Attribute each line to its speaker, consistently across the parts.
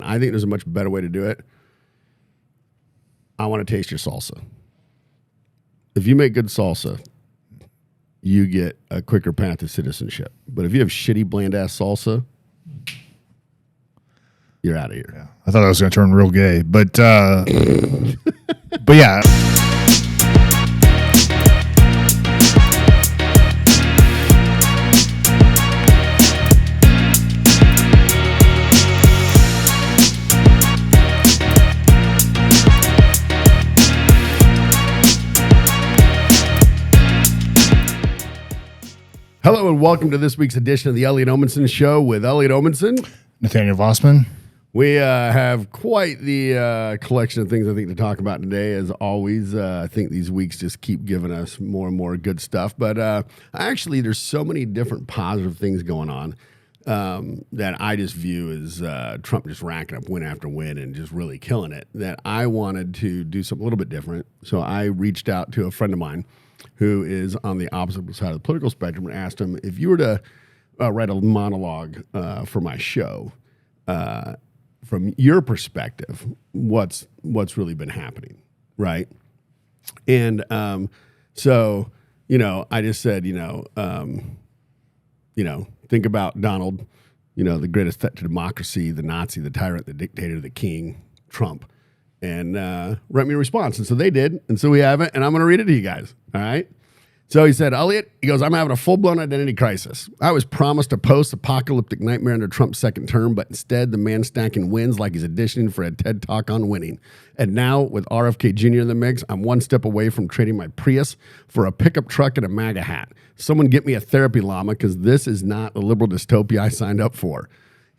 Speaker 1: I think there's a much better way to do it. I want to taste your salsa. If you make good salsa, you get a quicker path to citizenship. But if you have shitty, bland-ass salsa, you're out of here.
Speaker 2: Yeah. I thought I was going to turn real gay, but but yeah.
Speaker 1: Hello and welcome to this week's edition of the Elliot Omenson Show with Elliot Omenson.
Speaker 2: Nathaniel Vosman.
Speaker 1: We have quite the collection of things I think to talk about today. As always, I think these weeks just keep giving us more and more good stuff. But actually, there's so many different positive things going on that I just view as Trump just racking up win after win and just really killing it, that I wanted to do something a little bit different. So I reached out to a friend of mine who is on the opposite side of the political spectrum and asked him, if you were to write a monologue for my show, from your perspective, what's really been happening, right? And so, I just said, think about Donald, the greatest threat to democracy, the Nazi, the tyrant, the dictator, the king, Trump, and write me a response. And so they did, and so we have it, and I'm going to read it to you guys, all right? So he said, Elliot, he goes, I'm having a full-blown identity crisis. I was promised a post-apocalyptic nightmare under Trump's second term, but instead the man stacking wins like he's auditioning for a TED Talk on winning. And now, with RFK Jr. in the mix, I'm one step away from trading my Prius for a pickup truck and a MAGA hat. Someone get me a therapy llama, because this is not the liberal dystopia I signed up for.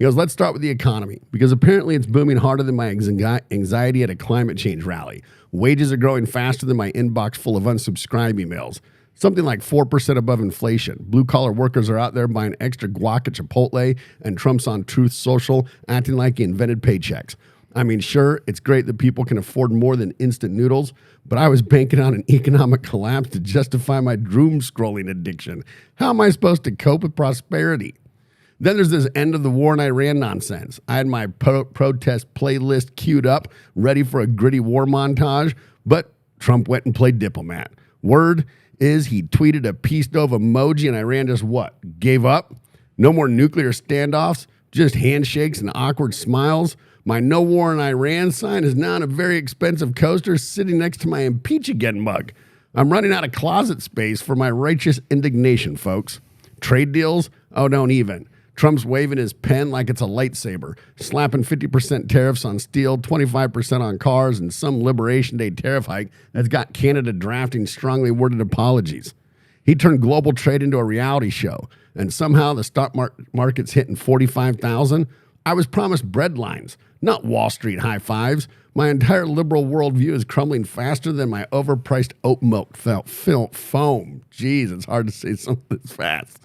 Speaker 1: He goes, let's start with the economy, because apparently it's booming harder than my anxiety at a climate change rally. Wages are growing faster than my inbox full of unsubscribed emails. Something like 4% above inflation. Blue-collar workers are out there buying extra guac at Chipotle, and Trump's on Truth Social acting like he invented paychecks. I mean, sure, it's great that people can afford more than instant noodles, but I was banking on an economic collapse to justify my doom scrolling addiction. How am I supposed to cope with prosperity? Then there's this end of the war in Iran nonsense. I had my protest playlist queued up, ready for a gritty war montage, but Trump went and played diplomat. Word is he tweeted a peace dove emoji, and Iran just what? Gave up? No more nuclear standoffs, just handshakes and awkward smiles. My no war in Iran sign is now on a very expensive coaster sitting next to my impeach again mug. I'm running out of closet space for my righteous indignation, folks. Trade deals? Oh, don't even. Trump's waving his pen like it's a lightsaber, slapping 50% tariffs on steel, 25% on cars, and some Liberation Day tariff hike that's got Canada drafting strongly worded apologies. He turned global trade into a reality show, and somehow the stock market's hitting 45,000. I was promised breadlines, not Wall Street high fives. My entire liberal worldview is crumbling faster than my overpriced oat milk foam. Jeez, it's hard to say something this fast.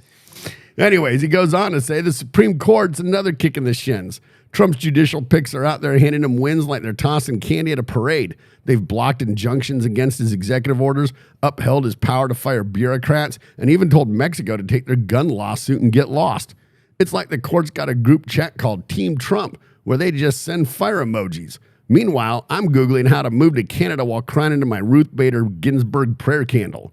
Speaker 1: Anyways, he goes on to say the Supreme Court's another kick in the shins. Trump's judicial picks are out there handing him wins like they're tossing candy at a parade. They've blocked injunctions against his executive orders, upheld his power to fire bureaucrats, and even told Mexico to take their gun lawsuit and get lost. It's like the court's got a group chat called Team Trump, where they just send fire emojis. Meanwhile, I'm Googling how to move to Canada while crying into my Ruth Bader Ginsburg prayer candle.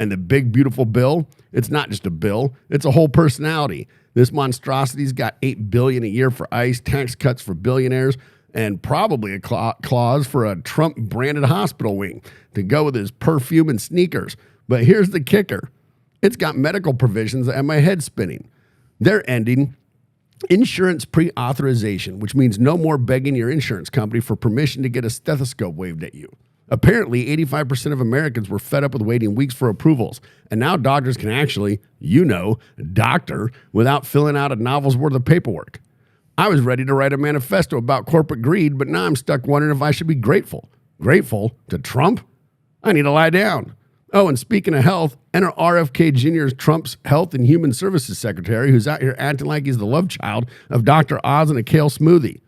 Speaker 1: And the big, beautiful bill, it's not just a bill, it's a whole personality. This monstrosity's got $8 billion a year for ICE, tax cuts for billionaires, and probably a clause for a Trump-branded hospital wing to go with his perfume and sneakers. But here's the kicker. It's got medical provisions that have my head spinning. They're ending insurance pre-authorization, which means no more begging your insurance company for permission to get a stethoscope waved at you. Apparently, 85% of Americans were fed up with waiting weeks for approvals, and now doctors can actually, doctor without filling out a novel's worth of paperwork. I was ready to write a manifesto about corporate greed, but now I'm stuck wondering if I should be grateful. Grateful to Trump? I need to lie down. Oh, and speaking of health, enter RFK Jr.'s Trump's Health and Human Services Secretary, who's out here acting like he's the love child of Dr. Oz and a kale smoothie.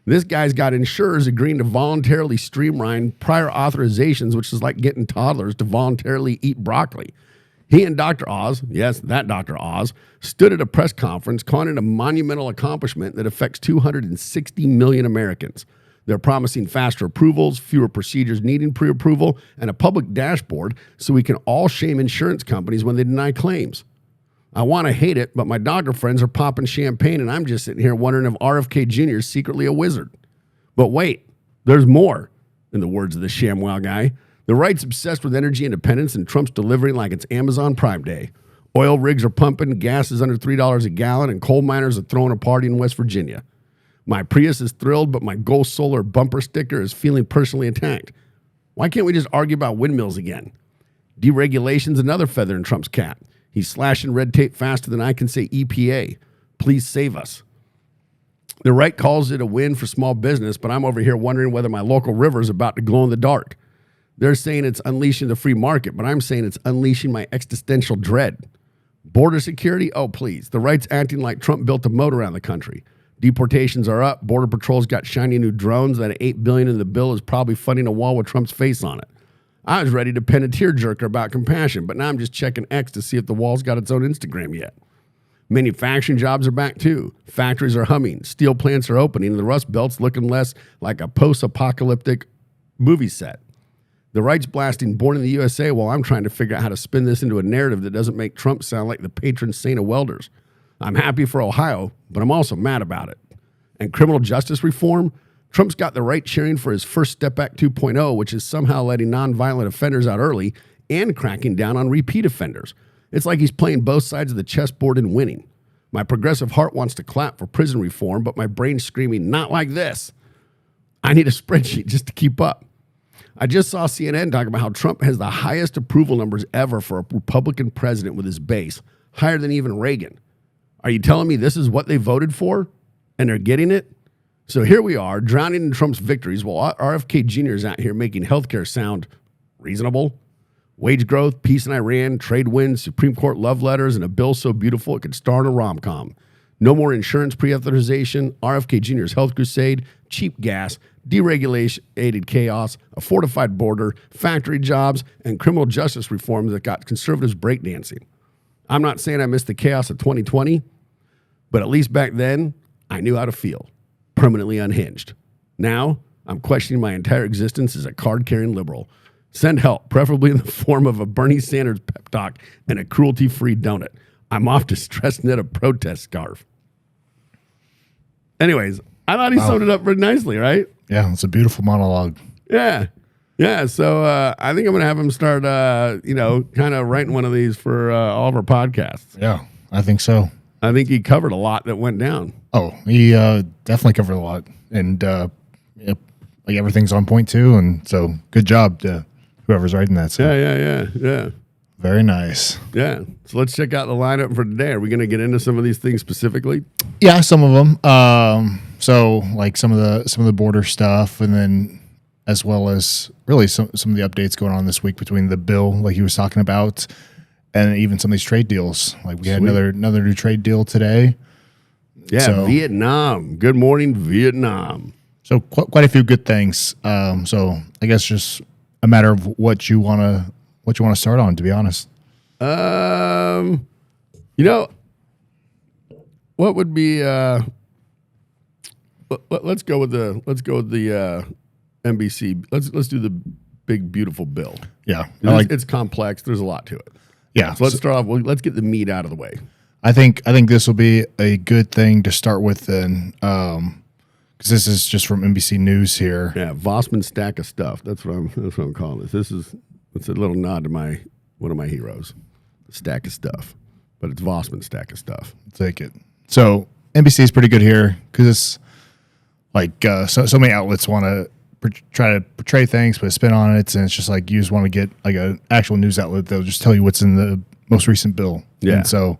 Speaker 1: This guy's got insurers agreeing to voluntarily streamline prior authorizations, which is like getting toddlers to voluntarily eat broccoli. He and Dr. Oz, yes, that Dr. Oz, stood at a press conference calling it a monumental accomplishment that affects 260 million Americans. They're promising faster approvals, fewer procedures needing pre-approval, and a public dashboard so we can all shame insurance companies when they deny claims. I want to hate it, but my doctor friends are popping champagne, and I'm just sitting here wondering if RFK Jr. is secretly a wizard. But wait, there's more, in the words of the ShamWow guy. The right's obsessed with energy independence, and Trump's delivering like it's Amazon Prime Day. Oil rigs are pumping, gas is under $3 a gallon, and coal miners are throwing a party in West Virginia. My Prius is thrilled, but my Gold Solar bumper sticker is feeling personally attacked. Why can't we just argue about windmills again? Deregulation's another feather in Trump's cap. He's slashing red tape faster than I can say EPA. Please save us. The right calls it a win for small business, but I'm over here wondering whether my local river is about to glow in the dark. They're saying it's unleashing the free market, but I'm saying it's unleashing my existential dread. Border security? Oh, please. The right's acting like Trump built a moat around the country. Deportations are up. Border Patrol's got shiny new drones. That $8 billion in the bill is probably funding a wall with Trump's face on it. I was ready to pen a tearjerker about compassion, but now I'm just checking X to see if the wall's got its own Instagram yet. Manufacturing jobs are back too. Factories are humming. Steel plants are opening, and the Rust Belt's looking less like a post-apocalyptic movie set. The right's blasting Born in the USA while I'm trying to figure out how to spin this into a narrative that doesn't make Trump sound like the patron saint of welders. I'm happy for Ohio, but I'm also mad about it. And criminal justice reform? Trump's got the right cheering for his First Step Act 2.0, which is somehow letting nonviolent offenders out early and cracking down on repeat offenders. It's like he's playing both sides of the chessboard and winning. My progressive heart wants to clap for prison reform, but my brain's screaming, not like this. I need a spreadsheet just to keep up. I just saw CNN talk about how Trump has the highest approval numbers ever for a Republican president with his base, higher than even Reagan. Are you telling me this is what they voted for and they're getting it? So here we are, drowning in Trump's victories while RFK Jr. is out here making healthcare sound reasonable. Wage growth, peace in Iran, trade wins, Supreme Court love letters, and a bill so beautiful it could star in a rom-com. No more insurance pre-authorization, RFK Jr.'s health crusade, cheap gas, deregulated chaos, a fortified border, factory jobs, and criminal justice reform that got conservatives breakdancing. I'm not saying I missed the chaos of 2020, but at least back then, I knew how to feel, permanently unhinged. Now, I'm questioning my entire existence as a card-carrying liberal. Send help, preferably in the form of a Bernie Sanders pep talk and a cruelty-free donut. I'm off to stress knit a protest scarf. Anyways, I thought he summed it up pretty nicely, right?
Speaker 2: Yeah, it's a beautiful monologue.
Speaker 1: Yeah. Yeah, so I think I'm going to have him start, kind of writing one of these for all of our podcasts.
Speaker 2: Yeah, I think so.
Speaker 1: I think he covered a lot that went down.
Speaker 2: Oh, he definitely covered a lot. And like everything's on point, too. And so good job to whoever's writing that. So.
Speaker 1: Yeah.
Speaker 2: Very nice.
Speaker 1: Yeah. So let's check out the lineup for today. Are we going to get into some of these things specifically?
Speaker 2: Yeah, some of them. So like some of the border stuff, and then as well as really some of the updates going on this week between the bill, like he was talking about, and even some of these trade deals. Like we had another new trade deal today.
Speaker 1: Yeah, so, Vietnam. Good morning, Vietnam.
Speaker 2: So quite a few good things. So I guess just a matter of what you want to start on, to be honest.
Speaker 1: What would be? Let's go with the NBC. Let's do the big beautiful bill.
Speaker 2: Yeah,
Speaker 1: it's complex. There's a lot to it.
Speaker 2: Yeah.
Speaker 1: So let's start off. Let's get the meat out of the way.
Speaker 2: I think this will be a good thing to start with then, because this is just from NBC News here.
Speaker 1: Yeah, Vosman Stack of stuff. That's what I'm calling this. It's a little nod to one of my heroes, Stack of stuff, but it's Vosman Stack of stuff.
Speaker 2: Take it. So NBC is pretty good here because it's like so many outlets want to try to portray things, put a spin on it, and it's just like you just want to get like an actual news outlet that'll just tell you what's in the most recent bill.
Speaker 1: Yeah.
Speaker 2: And so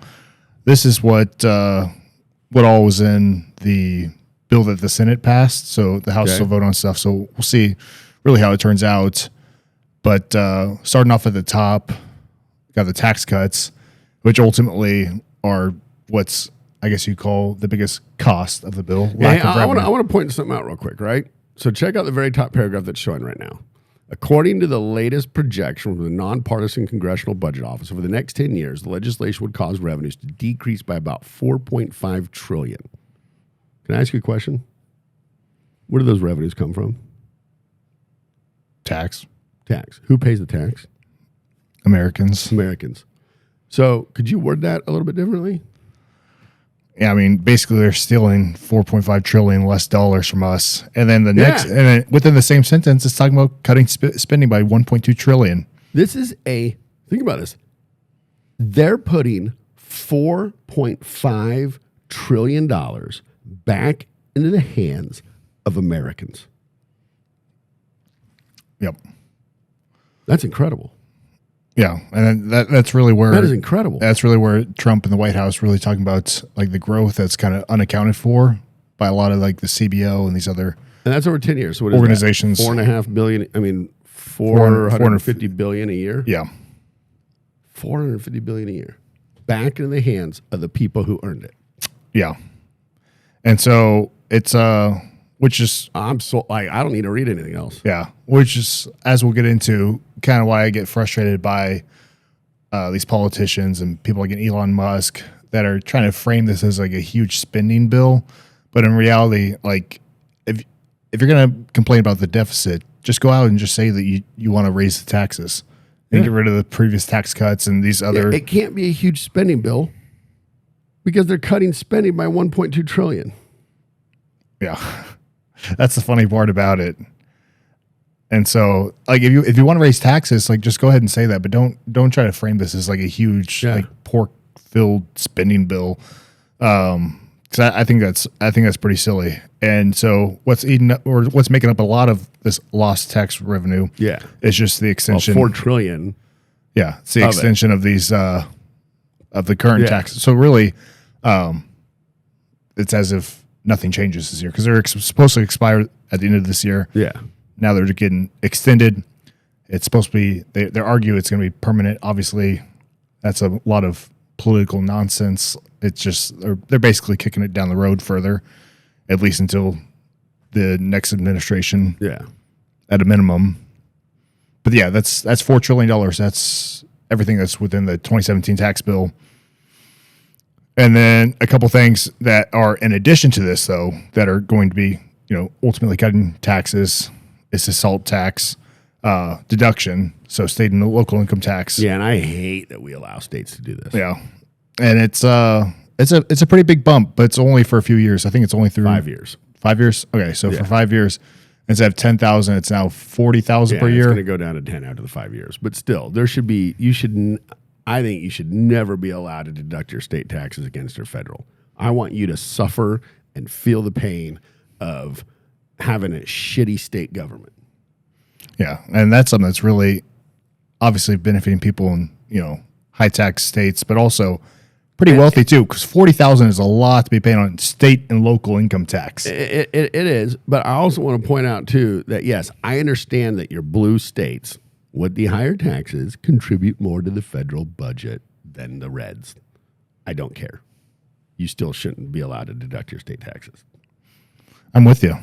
Speaker 2: this is what all was in the bill that the Senate passed. So the House will vote on stuff. So we'll see really how it turns out. But starting off at the top, got the tax cuts, which ultimately are what's, I guess you call the biggest cost of the bill.
Speaker 1: I want to point something out real quick, right? So check out the very top paragraph that's showing right now. According to the latest projection from the nonpartisan Congressional Budget Office, over the next 10 years, the legislation would cause revenues to decrease by about $4.5 trillion. Can I ask you a question? Where do those revenues come from?
Speaker 2: Tax.
Speaker 1: Tax. Who pays the tax?
Speaker 2: Americans.
Speaker 1: Americans. So could you word that a little bit differently?
Speaker 2: Yeah, I mean, basically they're stealing $4.5 trillion less dollars from us, and then and then within the same sentence, it's talking about cutting spending by $1.2 trillion.
Speaker 1: This is think about this. They're putting $4.5 trillion back into the hands of Americans.
Speaker 2: Yep,
Speaker 1: that's incredible.
Speaker 2: Yeah, and that's really where
Speaker 1: that is incredible.
Speaker 2: That's really where Trump and the White House really talking about like the growth that's kind of unaccounted for by a lot of like the CBO and these other
Speaker 1: and that's over 10 years. So what
Speaker 2: organizations.
Speaker 1: Is that? $4.5 billion. I mean, $450 billion a year.
Speaker 2: Yeah,
Speaker 1: $450 billion a year back into the hands of the people who earned it.
Speaker 2: Yeah, and so it's which is
Speaker 1: I don't need to read anything else.
Speaker 2: Yeah, which is, as we'll get into, kind of why I get frustrated by these politicians and people like Elon Musk that are trying to frame this as like a huge spending bill, but in reality, like if you're going to complain about the deficit, just go out and just say that you want to raise the taxes and get rid of the previous tax cuts and these other.
Speaker 1: It can't be a huge spending bill because they're cutting spending by $1.2 trillion.
Speaker 2: Yeah. That's the funny part about it. And so, like, if you want to raise taxes, like, just go ahead and say that, but don't try to frame this as like a huge like pork-filled spending bill. Because I think that's pretty silly. And so, what's making up a lot of this lost tax revenue?
Speaker 1: Yeah,
Speaker 2: is just the extension.
Speaker 1: $4 trillion.
Speaker 2: Yeah, it's the extension of these of the current taxes. So really, it's as if nothing changes this year because they're supposed to expire at the end of this year.
Speaker 1: Yeah.
Speaker 2: Now they're getting extended. It's supposed to be, they argue it's going to be permanent. Obviously, that's a lot of political nonsense. It's just, they're basically kicking it down the road further, at least until the next administration.
Speaker 1: Yeah.
Speaker 2: At a minimum. But yeah, that's $4 trillion. That's everything that's within the 2017 tax bill. And then a couple things that are in addition to this, though, that are going to be, ultimately cutting taxes is the SALT tax deduction, so state and local income tax.
Speaker 1: Yeah, and I hate that we allow states to do this.
Speaker 2: Yeah, and it's a pretty big bump, but it's only for a few years. I think it's only through
Speaker 1: 5 years.
Speaker 2: 5 years. Okay, so for 5 years, instead of 10,000, it's now 40,000 per year.
Speaker 1: It's going to go down to 10 after the 5 years, but still, I think you should never be allowed to deduct your state taxes against your federal. I want you to suffer and feel the pain of having a shitty state government.
Speaker 2: Yeah, and that's something that's really obviously benefiting people in high tax states, but also pretty wealthy too. Because 40,000 is a lot to be paying on state and local income tax.
Speaker 1: It is, but I also want to point out too that yes, I understand that your blue states with the higher taxes contribute more to the federal budget than the reds. I don't care. You still shouldn't be allowed to deduct your state taxes.
Speaker 2: I'm with you.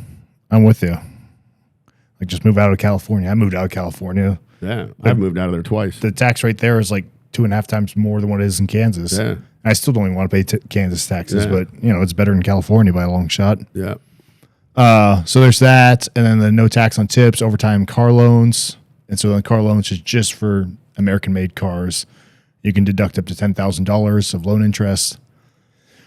Speaker 2: Like, just move out of California. I moved out of California.
Speaker 1: Yeah, I've moved out of there twice.
Speaker 2: The tax rate there is like 2.5 times more than what it is in Kansas.
Speaker 1: Yeah.
Speaker 2: I still don't even want to pay Kansas taxes, but it's better in California by a long shot.
Speaker 1: Yeah.
Speaker 2: So there's that, and then the no tax on tips, overtime car loans. And so the car loans is just for American-made cars. You can deduct up to $10,000 of loan interest,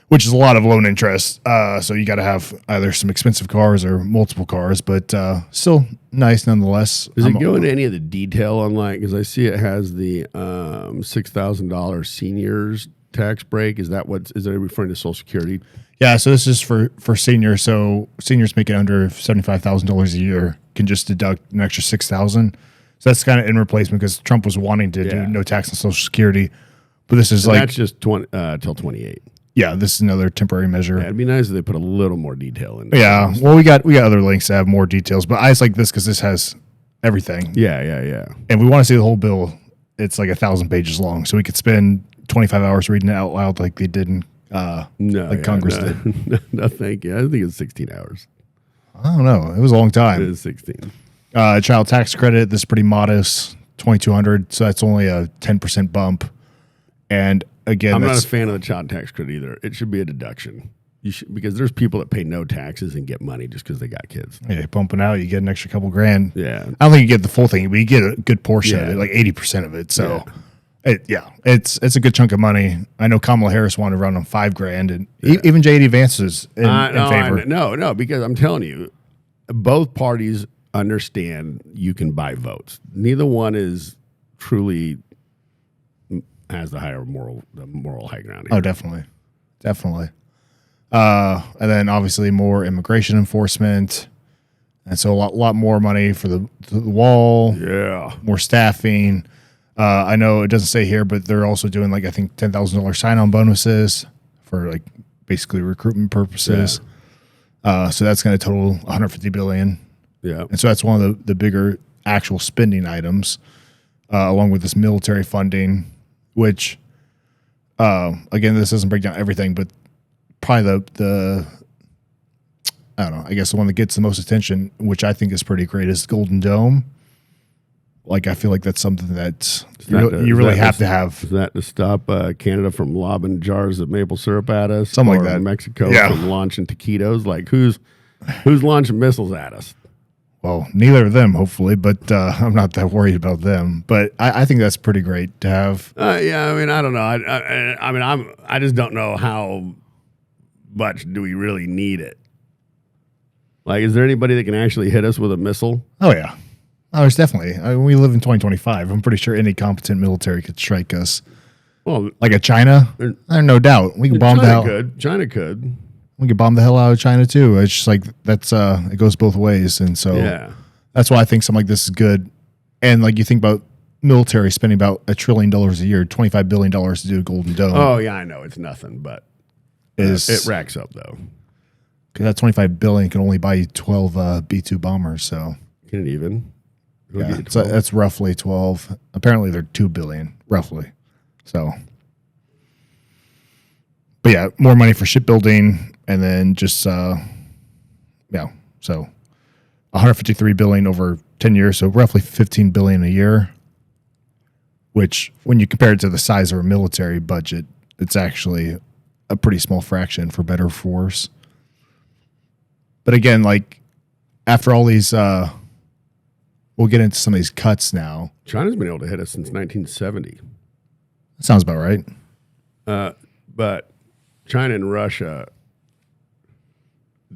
Speaker 2: which is a lot of loan interest. So you got to have either some expensive cars or multiple cars, but still nice nonetheless.
Speaker 1: Does it go into any of the detail on because I see it has the $6,000 seniors tax break? Is that referring to Social Security?
Speaker 2: Yeah, so this is for seniors. So seniors making under $75,000 a year can just deduct an extra $6,000. So that's kind of in replacement because Trump was wanting to do no tax on Social Security, but this is
Speaker 1: that's just till 28.
Speaker 2: Yeah, this is another temporary measure.
Speaker 1: Yeah, it'd be nice if they put a little more detail in.
Speaker 2: Yeah, well, we got other links that have more details, but I just like this because this has everything.
Speaker 1: Yeah.
Speaker 2: And we want to see the whole bill. It's like 1,000 pages long, so we could spend 25 hours reading it out loud like they did in Congress did.
Speaker 1: No, thank you. I think it's 16 hours.
Speaker 2: I don't know. It was a long time.
Speaker 1: It is 16.
Speaker 2: Child tax credit, this is pretty modest, $2,200. So that's only a 10% bump. And again,
Speaker 1: I'm not a fan of the child tax credit either. It should be a deduction. Because there's people that pay no taxes and get money just because they got kids.
Speaker 2: Yeah, bumping out, you get an extra couple grand.
Speaker 1: Yeah.
Speaker 2: I don't think you get the full thing, but you get a good portion of it, like 80% of it. So, it's a good chunk of money. I know Kamala Harris wanted to run on $5,000, and even J.D. Vance is in favor.
Speaker 1: No, because I'm telling you, both parties understand you can buy votes. Neither one is truly has the moral high ground here.
Speaker 2: Oh, definitely. And then obviously more immigration enforcement. And so a lot more money for the wall.
Speaker 1: Yeah.
Speaker 2: More staffing. I know it doesn't say here, but they're also doing I think $10,000 sign-on bonuses for basically recruitment purposes. Yeah. So that's going to total $150 billion.
Speaker 1: Yeah.
Speaker 2: And so that's one of the bigger actual spending items, along with this military funding, which, again, this doesn't break down everything, but probably the I don't know, I guess the one that gets the most attention, which I think is pretty great, is Golden Dome. I feel like that's something that you really have to have.
Speaker 1: Is that to stop Canada from lobbing jars of maple syrup at us?
Speaker 2: Something like that.
Speaker 1: Mexico from launching taquitos? Who's launching missiles at us?
Speaker 2: Well, neither of them, hopefully, but I'm not that worried about them. But I think that's pretty great to have.
Speaker 1: Yeah, I mean, I don't know. I just don't know how much do we really need it. Is there anybody that can actually hit us with a missile?
Speaker 2: Oh, yeah. Oh, there's definitely. We live in 2025. I'm pretty sure any competent military could strike us. Well, a China? No doubt. We can bomb the hell.
Speaker 1: China could.
Speaker 2: We could bomb the hell out of China, too. It's just that's, it goes both ways. And so that's why I think something like this is good. And you think about military spending about $1 trillion a year, $25 billion to do a Golden Dome.
Speaker 1: Oh, yeah, I know. It's nothing, but it racks up, though.
Speaker 2: Because that $25 billion can only buy you 12 B-2 bombers, so.
Speaker 1: Can it even?
Speaker 2: Yeah, so that's roughly 12. Apparently, they're $2 billion, roughly. So. But yeah, more money for shipbuilding, and then just, so $153 billion over 10 years, so roughly $15 billion a year, which, when you compare it to the size of our military budget, it's actually a pretty small fraction for better or for worse. But again, after all these, we'll get into some of these cuts now.
Speaker 1: China's been able to hit us since 1970.
Speaker 2: That sounds about right.
Speaker 1: But China and Russia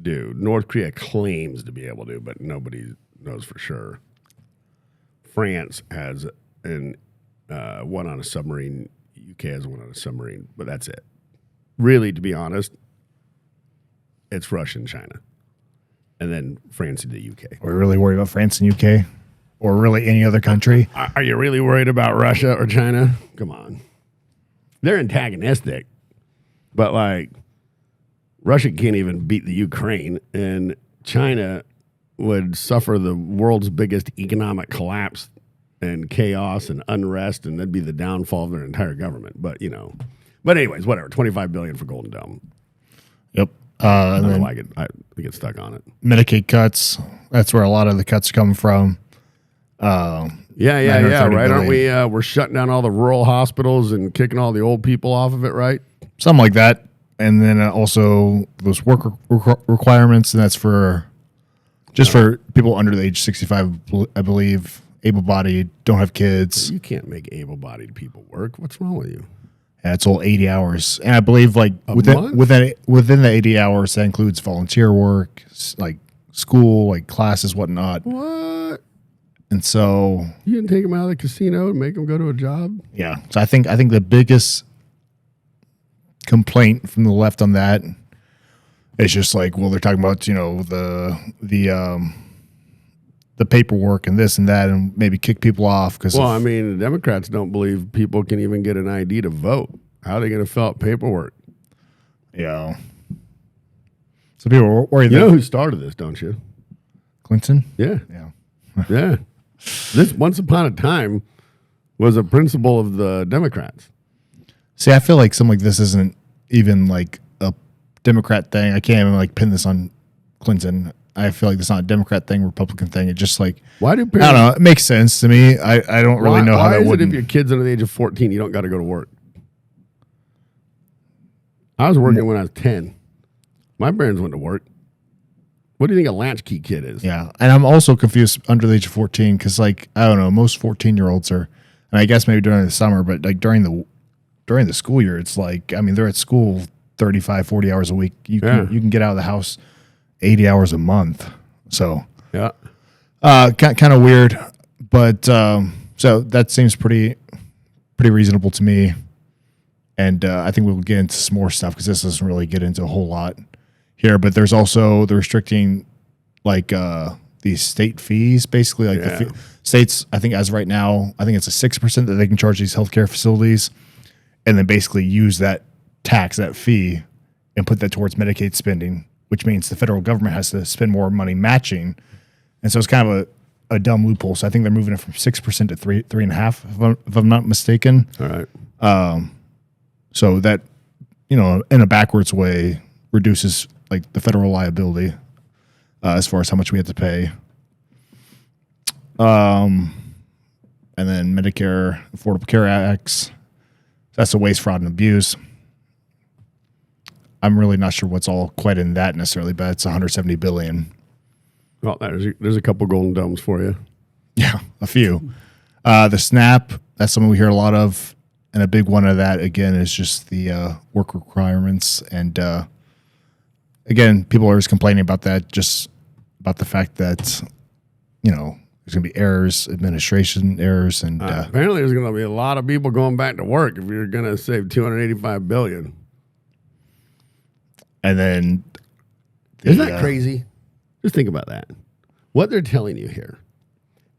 Speaker 1: do. North Korea claims to be able to, but nobody knows for sure. France has one on a submarine. UK has one on a submarine, but that's it. Really, to be honest, it's Russia and China. And then France and the UK.
Speaker 2: Are we really worried about France and UK? Or really any other country?
Speaker 1: Are you really worried about Russia or China? Come on. They're antagonistic. But Russia can't even beat the Ukraine. And China would suffer the world's biggest economic collapse and chaos and unrest. And that'd be the downfall of their entire government. But, But anyways, whatever. $25 billion for Golden Dome.
Speaker 2: Yep.
Speaker 1: I don't like it. I get stuck on it.
Speaker 2: Medicaid cuts. That's where a lot of the cuts are coming from.
Speaker 1: Yeah. Right? Aren't we? We're shutting down all the rural hospitals and kicking all the old people off of it, right?
Speaker 2: Something like that. And then also those work requirements, and that's for people under the age 65, I believe, able-bodied, don't have kids.
Speaker 1: You can't make able-bodied people work. What's wrong with you?
Speaker 2: Yeah, it's all 80 hours. And I believe within the 80 hours, that includes volunteer work, school, classes, whatnot.
Speaker 1: What?
Speaker 2: And so
Speaker 1: you didn't take them out of the casino and make them go to a job?
Speaker 2: Yeah. So I think the biggest complaint from the left on that is just they're talking about, the paperwork and this and that, and maybe kick people off.
Speaker 1: The Democrats don't believe people can even get an ID to vote. How are they going to fill out paperwork?
Speaker 2: Yeah. So people are worried.
Speaker 1: You know who started this, don't you?
Speaker 2: Clinton?
Speaker 1: Yeah. Yeah. This, once upon a time, was a principle of the Democrats.
Speaker 2: See, I feel like something like this isn't even a Democrat thing. I can't even pin this on Clinton. I feel like it's not a Democrat thing, Republican thing. It's just like,
Speaker 1: why do
Speaker 2: I
Speaker 1: parents?
Speaker 2: don't know. It makes sense to me. I don't really know how that would.
Speaker 1: If your kid's under the age of 14, you don't got to go to work? I was working when I was 10. My parents went to work. What do you think a latchkey kid is?
Speaker 2: Yeah, and I'm also confused under the age of 14 because, like, I don't know, most 14-year-olds are, and I guess maybe during the summer, but like during the school year, it's like, I mean, they're at school 35, 40 hours a week. You can get out of the house 80 hours a month. So
Speaker 1: yeah,
Speaker 2: kind of weird, but so that seems pretty reasonable to me. And I think we'll get into some more stuff because this doesn't really get into a whole lot here. But there's also the restricting, like these state fees, basically. Like the states, I think as of right now, I think it's a 6% that they can charge these healthcare facilities, and then basically use that tax, that fee, and put that towards Medicaid spending, which means the federal government has to spend more money matching. And so it's kind of a dumb loophole. So I think they're moving it from 6% to 3.5%, if I'm not mistaken.
Speaker 1: All right.
Speaker 2: So that, in a backwards way, reduces like the federal liability as far as how much we have to pay. And then Medicare, Affordable Care Acts, that's a waste, fraud, and abuse. I'm really not sure what's all quite in that necessarily, but it's $170 billion.
Speaker 1: Well, there's a couple golden domes for you.
Speaker 2: Yeah, a few. The SNAP, that's something we hear a lot of. And a big one of that, again, is just the work requirements. And again, people are just complaining about that, just about the fact that, there's going to be errors, administration errors. And
Speaker 1: apparently there's going to be a lot of people going back to work if you're going to save $285 billion.
Speaker 2: And then...
Speaker 1: Isn't that crazy? Just think about that. What they're telling you here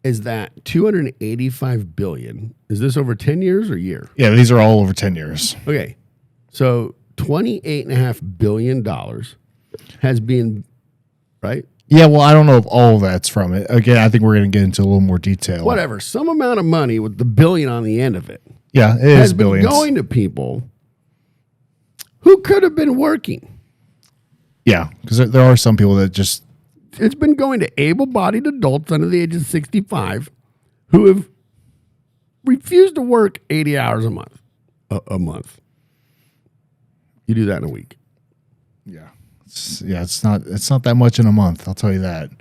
Speaker 1: is that $285 billion, is this over 10 years or a year?
Speaker 2: Yeah, these are all over 10 years.
Speaker 1: Okay. So $28.5 billion has been, right?
Speaker 2: Yeah, well, I don't know if all of that's from it. Again, I think we're going to get into a little more detail.
Speaker 1: Whatever. Some amount of money with the billion on the end of it.
Speaker 2: Yeah, it is billions.
Speaker 1: Has been going to people who could have been working.
Speaker 2: Yeah, because there are some people that just...
Speaker 1: It's been going to able-bodied adults under the age of 65 who have refused to work 80 hours a month. A month. You do that in a week.
Speaker 2: Yeah. It's not that much in a month, I'll tell you that.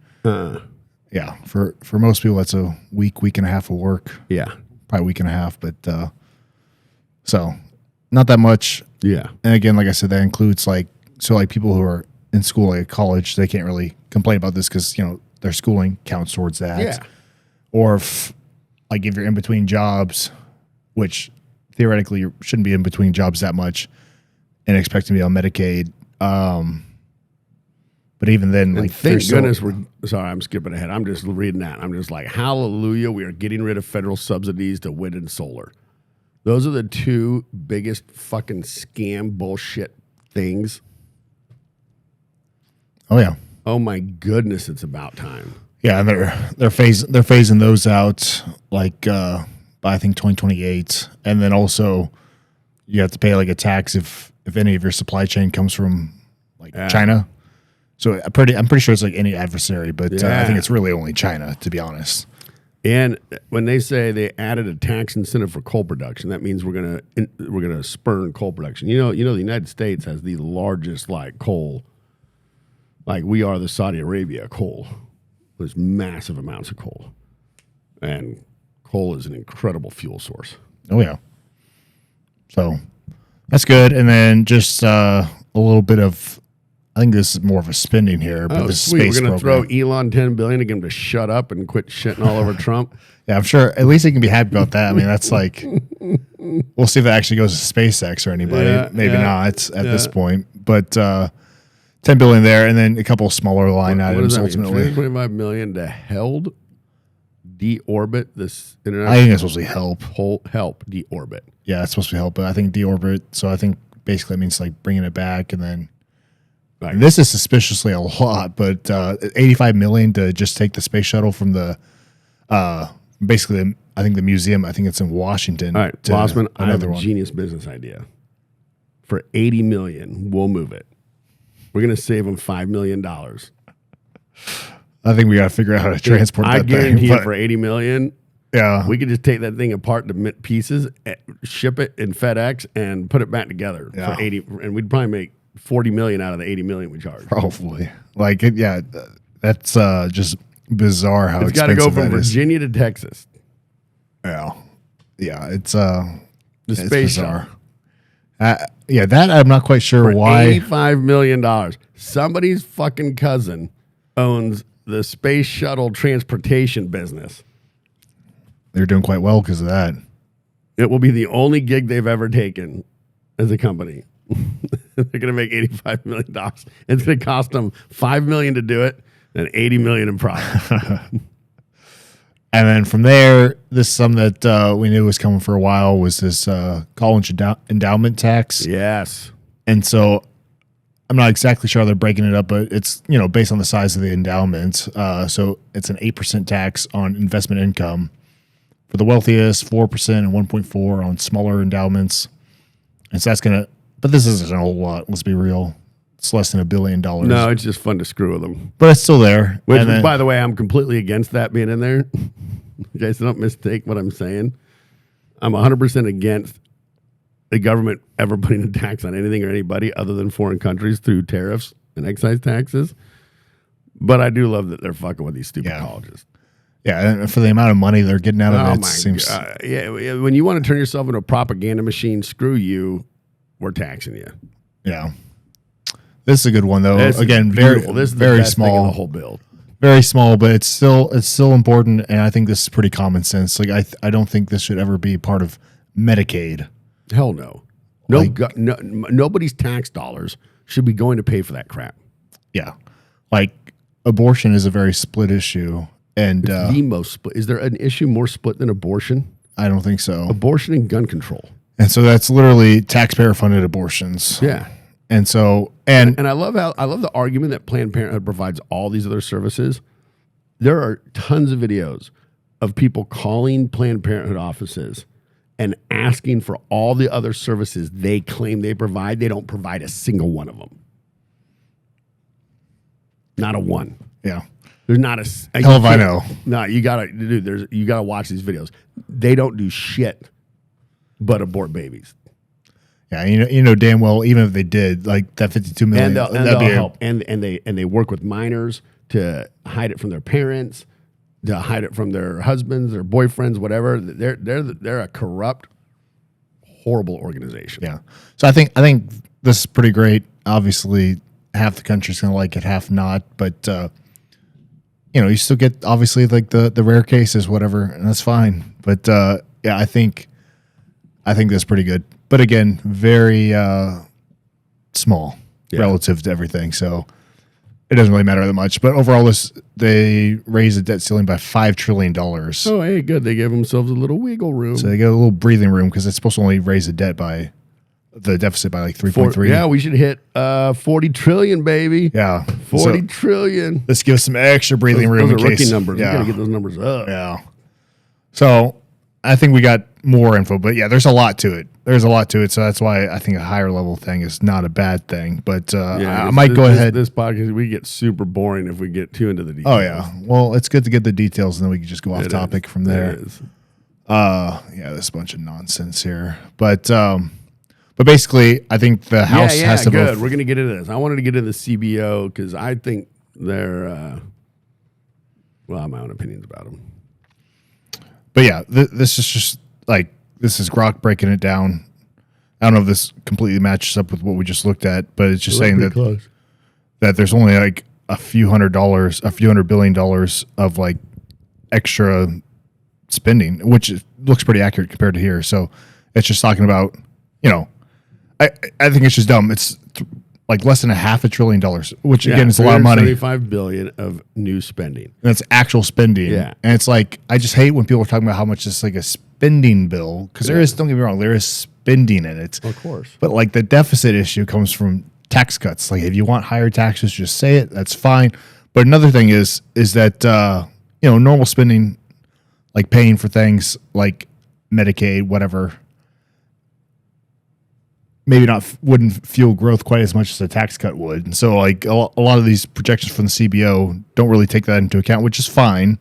Speaker 2: Yeah, for most people, that's a week and a half of work.
Speaker 1: Yeah.
Speaker 2: Probably a week and a half, but so not that much.
Speaker 1: Yeah.
Speaker 2: And again, like I said, that includes people who are in school, like college, they can't really complain about this because, their schooling counts towards that.
Speaker 1: Yeah.
Speaker 2: Or if you're in between jobs, which theoretically you shouldn't be in between jobs that much and expect to be on Medicaid. But even then,
Speaker 1: thank goodness sorry, I'm skipping ahead. I'm just reading that. I'm just like, hallelujah, we are getting rid of federal subsidies to wind and solar. Those are the two biggest fucking scam bullshit things.
Speaker 2: Oh yeah.
Speaker 1: Oh my goodness, it's about time.
Speaker 2: Yeah, and they're phasing those out by I think 2028, and then also you have to pay a tax if any of your supply chain comes from China. So I'm pretty sure it's any adversary, but I think it's really only China, to be honest.
Speaker 1: And when they say they added a tax incentive for coal production, that means we're gonna spurn coal production. The United States has the largest coal. We are the Saudi Arabia of coal. There's massive amounts of coal. And coal is an incredible fuel source.
Speaker 2: Oh, yeah. So that's good. And then just a little bit of, I think this is more of a spending here. But this
Speaker 1: sweet.
Speaker 2: Space
Speaker 1: We're going to
Speaker 2: program.
Speaker 1: throw Elon $10 billion to get him to shut up and quit shitting all over Trump.
Speaker 2: Yeah, I'm sure. At least he can be happy about that. I mean, that's we'll see if that actually goes to SpaceX or anybody.
Speaker 1: Yeah,
Speaker 2: Maybe not at this point. But $10 billion there, and then a couple of smaller line items ultimately.
Speaker 1: $25 million to held deorbit this international.
Speaker 2: I think it's supposed to be help.
Speaker 1: Help deorbit.
Speaker 2: Yeah, it's supposed to be help, but I think deorbit. So I think basically it means bringing it back, and then and this is suspiciously a lot, but $85 million to just take the space shuttle from the basically I think the museum. I think it's in Washington.
Speaker 1: All right, Vosman, I have a
Speaker 2: one.
Speaker 1: genius business idea. For $80 million, we'll move it. We're going to save them $5 million.
Speaker 2: I think we got to figure out how to transport
Speaker 1: I
Speaker 2: that
Speaker 1: guarantee
Speaker 2: thing.
Speaker 1: you for $80 million,
Speaker 2: Yeah.
Speaker 1: we could just take that thing apart to pieces, ship it in FedEx, and put it back together
Speaker 2: Yeah.
Speaker 1: for 80, and we'd probably make 40 million out of the 80 million we charge.
Speaker 2: Probably. Like, that's just bizarre how
Speaker 1: It's got to
Speaker 2: expensive
Speaker 1: go from
Speaker 2: that is.
Speaker 1: Virginia to Texas.
Speaker 2: Yeah. Yeah, it's
Speaker 1: The
Speaker 2: it's
Speaker 1: space
Speaker 2: bizarre.
Speaker 1: shuttle.
Speaker 2: Yeah, that I'm not quite sure why.
Speaker 1: $85 million. Somebody's fucking cousin owns the space shuttle transportation business.
Speaker 2: They're doing quite well because of that.
Speaker 1: It will be the only gig they've ever taken as a company. They're going to make $85 million. It's going to cost them $5 million to do it and $80 million in profit.
Speaker 2: And then from there, this is something that we knew was coming for a while was this college endowment tax.
Speaker 1: Yes.
Speaker 2: And so I'm not exactly sure how they're breaking it up, but it's, based on the size of the endowment. So it's an 8% tax on investment income for the wealthiest, 4% and 1.4 on smaller endowments. And so that's going to, but this isn't a whole lot. Let's be real. It's less than $1 billion.
Speaker 1: No, it's just fun to screw with them.
Speaker 2: But it's still there.
Speaker 1: Which,
Speaker 2: And then-
Speaker 1: by the way, I'm completely against that being in there. You guys don't mistake what I'm saying. I'm 100% against the government ever putting a tax on anything or anybody other than foreign countries through tariffs and excise taxes. But I do love that they're fucking with these stupid colleges.
Speaker 2: Yeah, and for the amount of money they're getting out of
Speaker 1: Oh
Speaker 2: it,
Speaker 1: my
Speaker 2: seems
Speaker 1: God. Yeah, when you want to turn yourself into a propaganda machine, screw you. We're taxing you.
Speaker 2: yeah. This is a good one though.
Speaker 1: This is
Speaker 2: Again,
Speaker 1: beautiful. This is the
Speaker 2: very
Speaker 1: best thing in
Speaker 2: small,
Speaker 1: the whole bill.
Speaker 2: very small, but it's still important, and I think this is pretty common sense. Like I don't think this should ever be part of Medicaid.
Speaker 1: Hell no. Nobody's tax dollars should be going to pay for that crap.
Speaker 2: Yeah, like abortion is a very split issue, and
Speaker 1: The most split. Is there an issue more split than abortion?
Speaker 2: I don't think so.
Speaker 1: Abortion and gun control.
Speaker 2: And so that's literally taxpayer funded abortions.
Speaker 1: Yeah.
Speaker 2: And so and
Speaker 1: I love the argument that Planned Parenthood provides all these other services. There are tons of videos of people calling Planned Parenthood offices and asking for all the other services they claim they provide. They don't provide a single one of them. Not a one.
Speaker 2: yeah.
Speaker 1: There's not a
Speaker 2: Hell if I know.
Speaker 1: No, you gotta watch these videos. They don't do shit but abort babies.
Speaker 2: Yeah, you know damn well, even if they did, like that $52 million,
Speaker 1: And they'll help. And they work with minors to hide it from their parents, to hide it from their husbands, their boyfriends, whatever. They're a corrupt, horrible organization.
Speaker 2: Yeah. So I think this is pretty great. Obviously, half the country's going to like it, half not. But you still get obviously like the rare cases, whatever, and that's fine. But yeah, I think that's pretty good. But again, very small relative to everything. So it doesn't really matter that much. But overall, they raised the debt ceiling by $5 trillion.
Speaker 1: Oh, hey, good. They gave themselves a little wiggle room.
Speaker 2: So they get a little breathing room because it's supposed to only raise the deficit by like 3.3.
Speaker 1: Yeah, we should hit 40 trillion, baby.
Speaker 2: Yeah.
Speaker 1: 40 trillion.
Speaker 2: Let's give us some extra breathing room.
Speaker 1: Those are
Speaker 2: in
Speaker 1: rookie
Speaker 2: case.
Speaker 1: numbers.
Speaker 2: Yeah.
Speaker 1: We got to get those numbers up.
Speaker 2: Yeah. So I think we got more info, but yeah, there's a lot to it. So that's why I think a higher level thing is not a bad thing. But I might go ahead.
Speaker 1: This podcast, we get super boring if we get too into the details.
Speaker 2: Oh yeah. Well, it's good to get the details, and then we can just go off topic from there.
Speaker 1: It is.
Speaker 2: Yeah, there's a bunch of nonsense here, but basically, I think the House has to
Speaker 1: good.
Speaker 2: vote.
Speaker 1: We're gonna get into this. I wanted to get into the CBO because I think they're I have my own opinions about them.
Speaker 2: But yeah, this is just like this is Grok breaking it down. I don't know if this completely matches up with what we just looked at, but it's just saying that there's only like a few $100 billion of like extra spending, which looks pretty accurate compared to here. So it's just talking about, I think it's just dumb. It's like less than $500 billion, which again is a lot of money.
Speaker 1: $75 billion of new spending.
Speaker 2: And it's actual spending.
Speaker 1: Yeah.
Speaker 2: And it's like, I just hate when people are talking about how much it's like a spending bill, because there is, don't get me wrong, there is spending in it.
Speaker 1: Of course.
Speaker 2: But like the deficit issue comes from tax cuts. Like if you want higher taxes, just say it. That's fine. But another thing is that, normal spending, like paying for things like Medicaid, whatever, maybe wouldn't fuel growth quite as much as a tax cut would. And so like a lot of these projections from the CBO don't really take that into account, which is fine.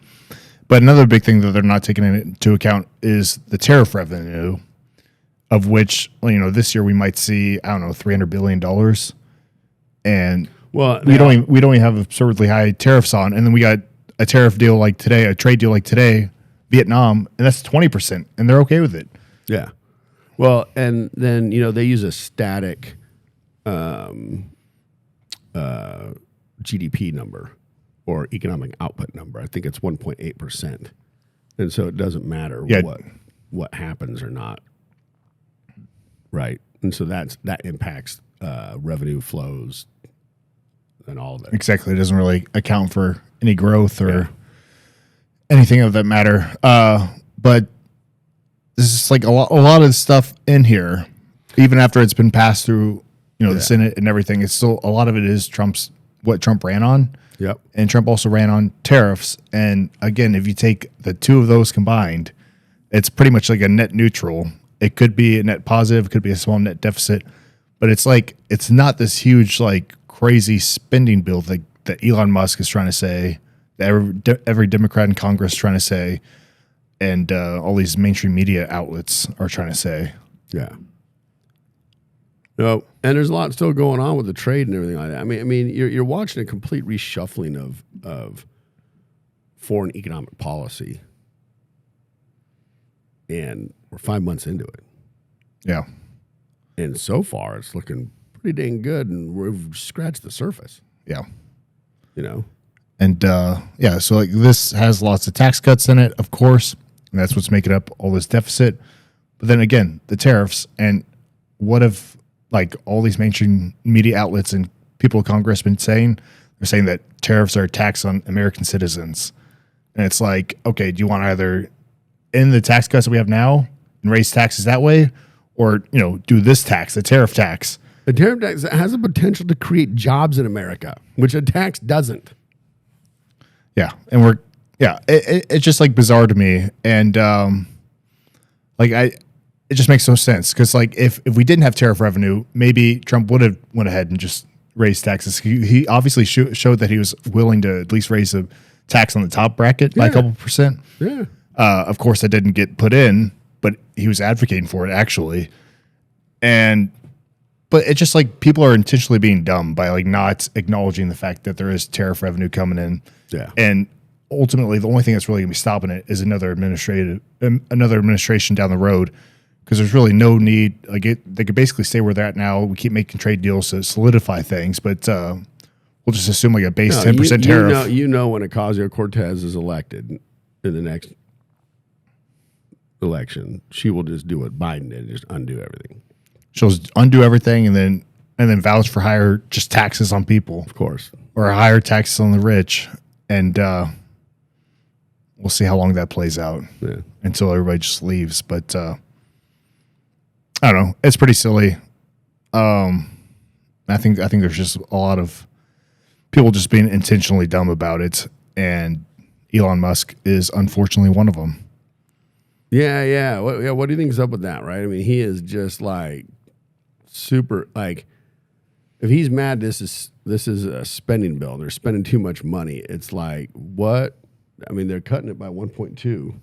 Speaker 2: But another big thing that they're not taking into account is the tariff revenue, of which, this year we might see, I don't know, $300 billion. And we don't even have absurdly high tariffs on. And then we got a tariff deal like today, a trade deal like today, Vietnam, and that's 20%, and they're okay with it.
Speaker 1: Yeah. Well, and then, they use a static GDP number or economic output number. I think it's 1.8%. And so it doesn't matter what happens or not. Right. And so that impacts revenue flows and all of that.
Speaker 2: Exactly. It doesn't really account for any growth or anything of that matter. But this is like a lot of stuff in here, even after it's been passed through, the Senate and everything. It's still a lot of it is what Trump ran on.
Speaker 1: Yep.
Speaker 2: And Trump also ran on tariffs. And again, if you take the two of those combined, it's pretty much like a net neutral. It could be a net positive, it could be a small net deficit, but it's not this huge, like crazy spending bill that Elon Musk is trying to say, that every Democrat in Congress is trying to say, and all these mainstream media outlets are trying to say.
Speaker 1: Yeah. No, and there's a lot still going on with the trade and everything like that. I mean, you're watching a complete reshuffling of foreign economic policy, and we're 5 months into it.
Speaker 2: Yeah,
Speaker 1: and so far it's looking pretty dang good, and we've scratched the surface.
Speaker 2: Yeah,
Speaker 1: and
Speaker 2: so like this has lots of tax cuts in it, of course, and that's what's making up all this deficit. But then again, the tariffs, and what if like all these mainstream media outlets and people in Congress been saying, they're saying that tariffs are a tax on American citizens. And it's like, okay, do you want to either end the tax cuts that we have now and raise taxes that way, or, do this tax, the tariff tax?
Speaker 1: The tariff tax has the potential to create jobs in America, which a tax doesn't.
Speaker 2: Yeah. And it's just like bizarre to me. And it just makes no sense, because like if we didn't have tariff revenue, maybe Trump would have went ahead and just raised taxes. He obviously showed that he was willing to at least raise the tax on the top bracket by a couple percent.
Speaker 1: Yeah.
Speaker 2: Of course, that didn't get put in, but he was advocating for it actually. But it's just like people are intentionally being dumb by like not acknowledging the fact that there is tariff revenue coming in.
Speaker 1: Yeah.
Speaker 2: And ultimately, the only thing that's really going to be stopping it is another administration down the road. Because there's really no need. Like they could basically stay where they're at now. We keep making trade deals to solidify things, but we'll just assume like a base 10% tariff.
Speaker 1: When Ocasio-Cortez is elected in the next election, she will just do what Biden did, just undo everything.
Speaker 2: She'll undo everything and then vouch for higher just taxes on people,
Speaker 1: of course,
Speaker 2: or higher taxes on the rich, and we'll see how long that plays out until everybody just leaves. But I don't know. It's pretty silly. I think there's just a lot of people just being intentionally dumb about it, and Elon Musk is unfortunately one of them.
Speaker 1: Yeah. What do you think is up with that? Right? I mean, he is just like super. Like, if he's mad, this is a spending bill. They're spending too much money. It's like, what? I mean, they're cutting it by 1.2.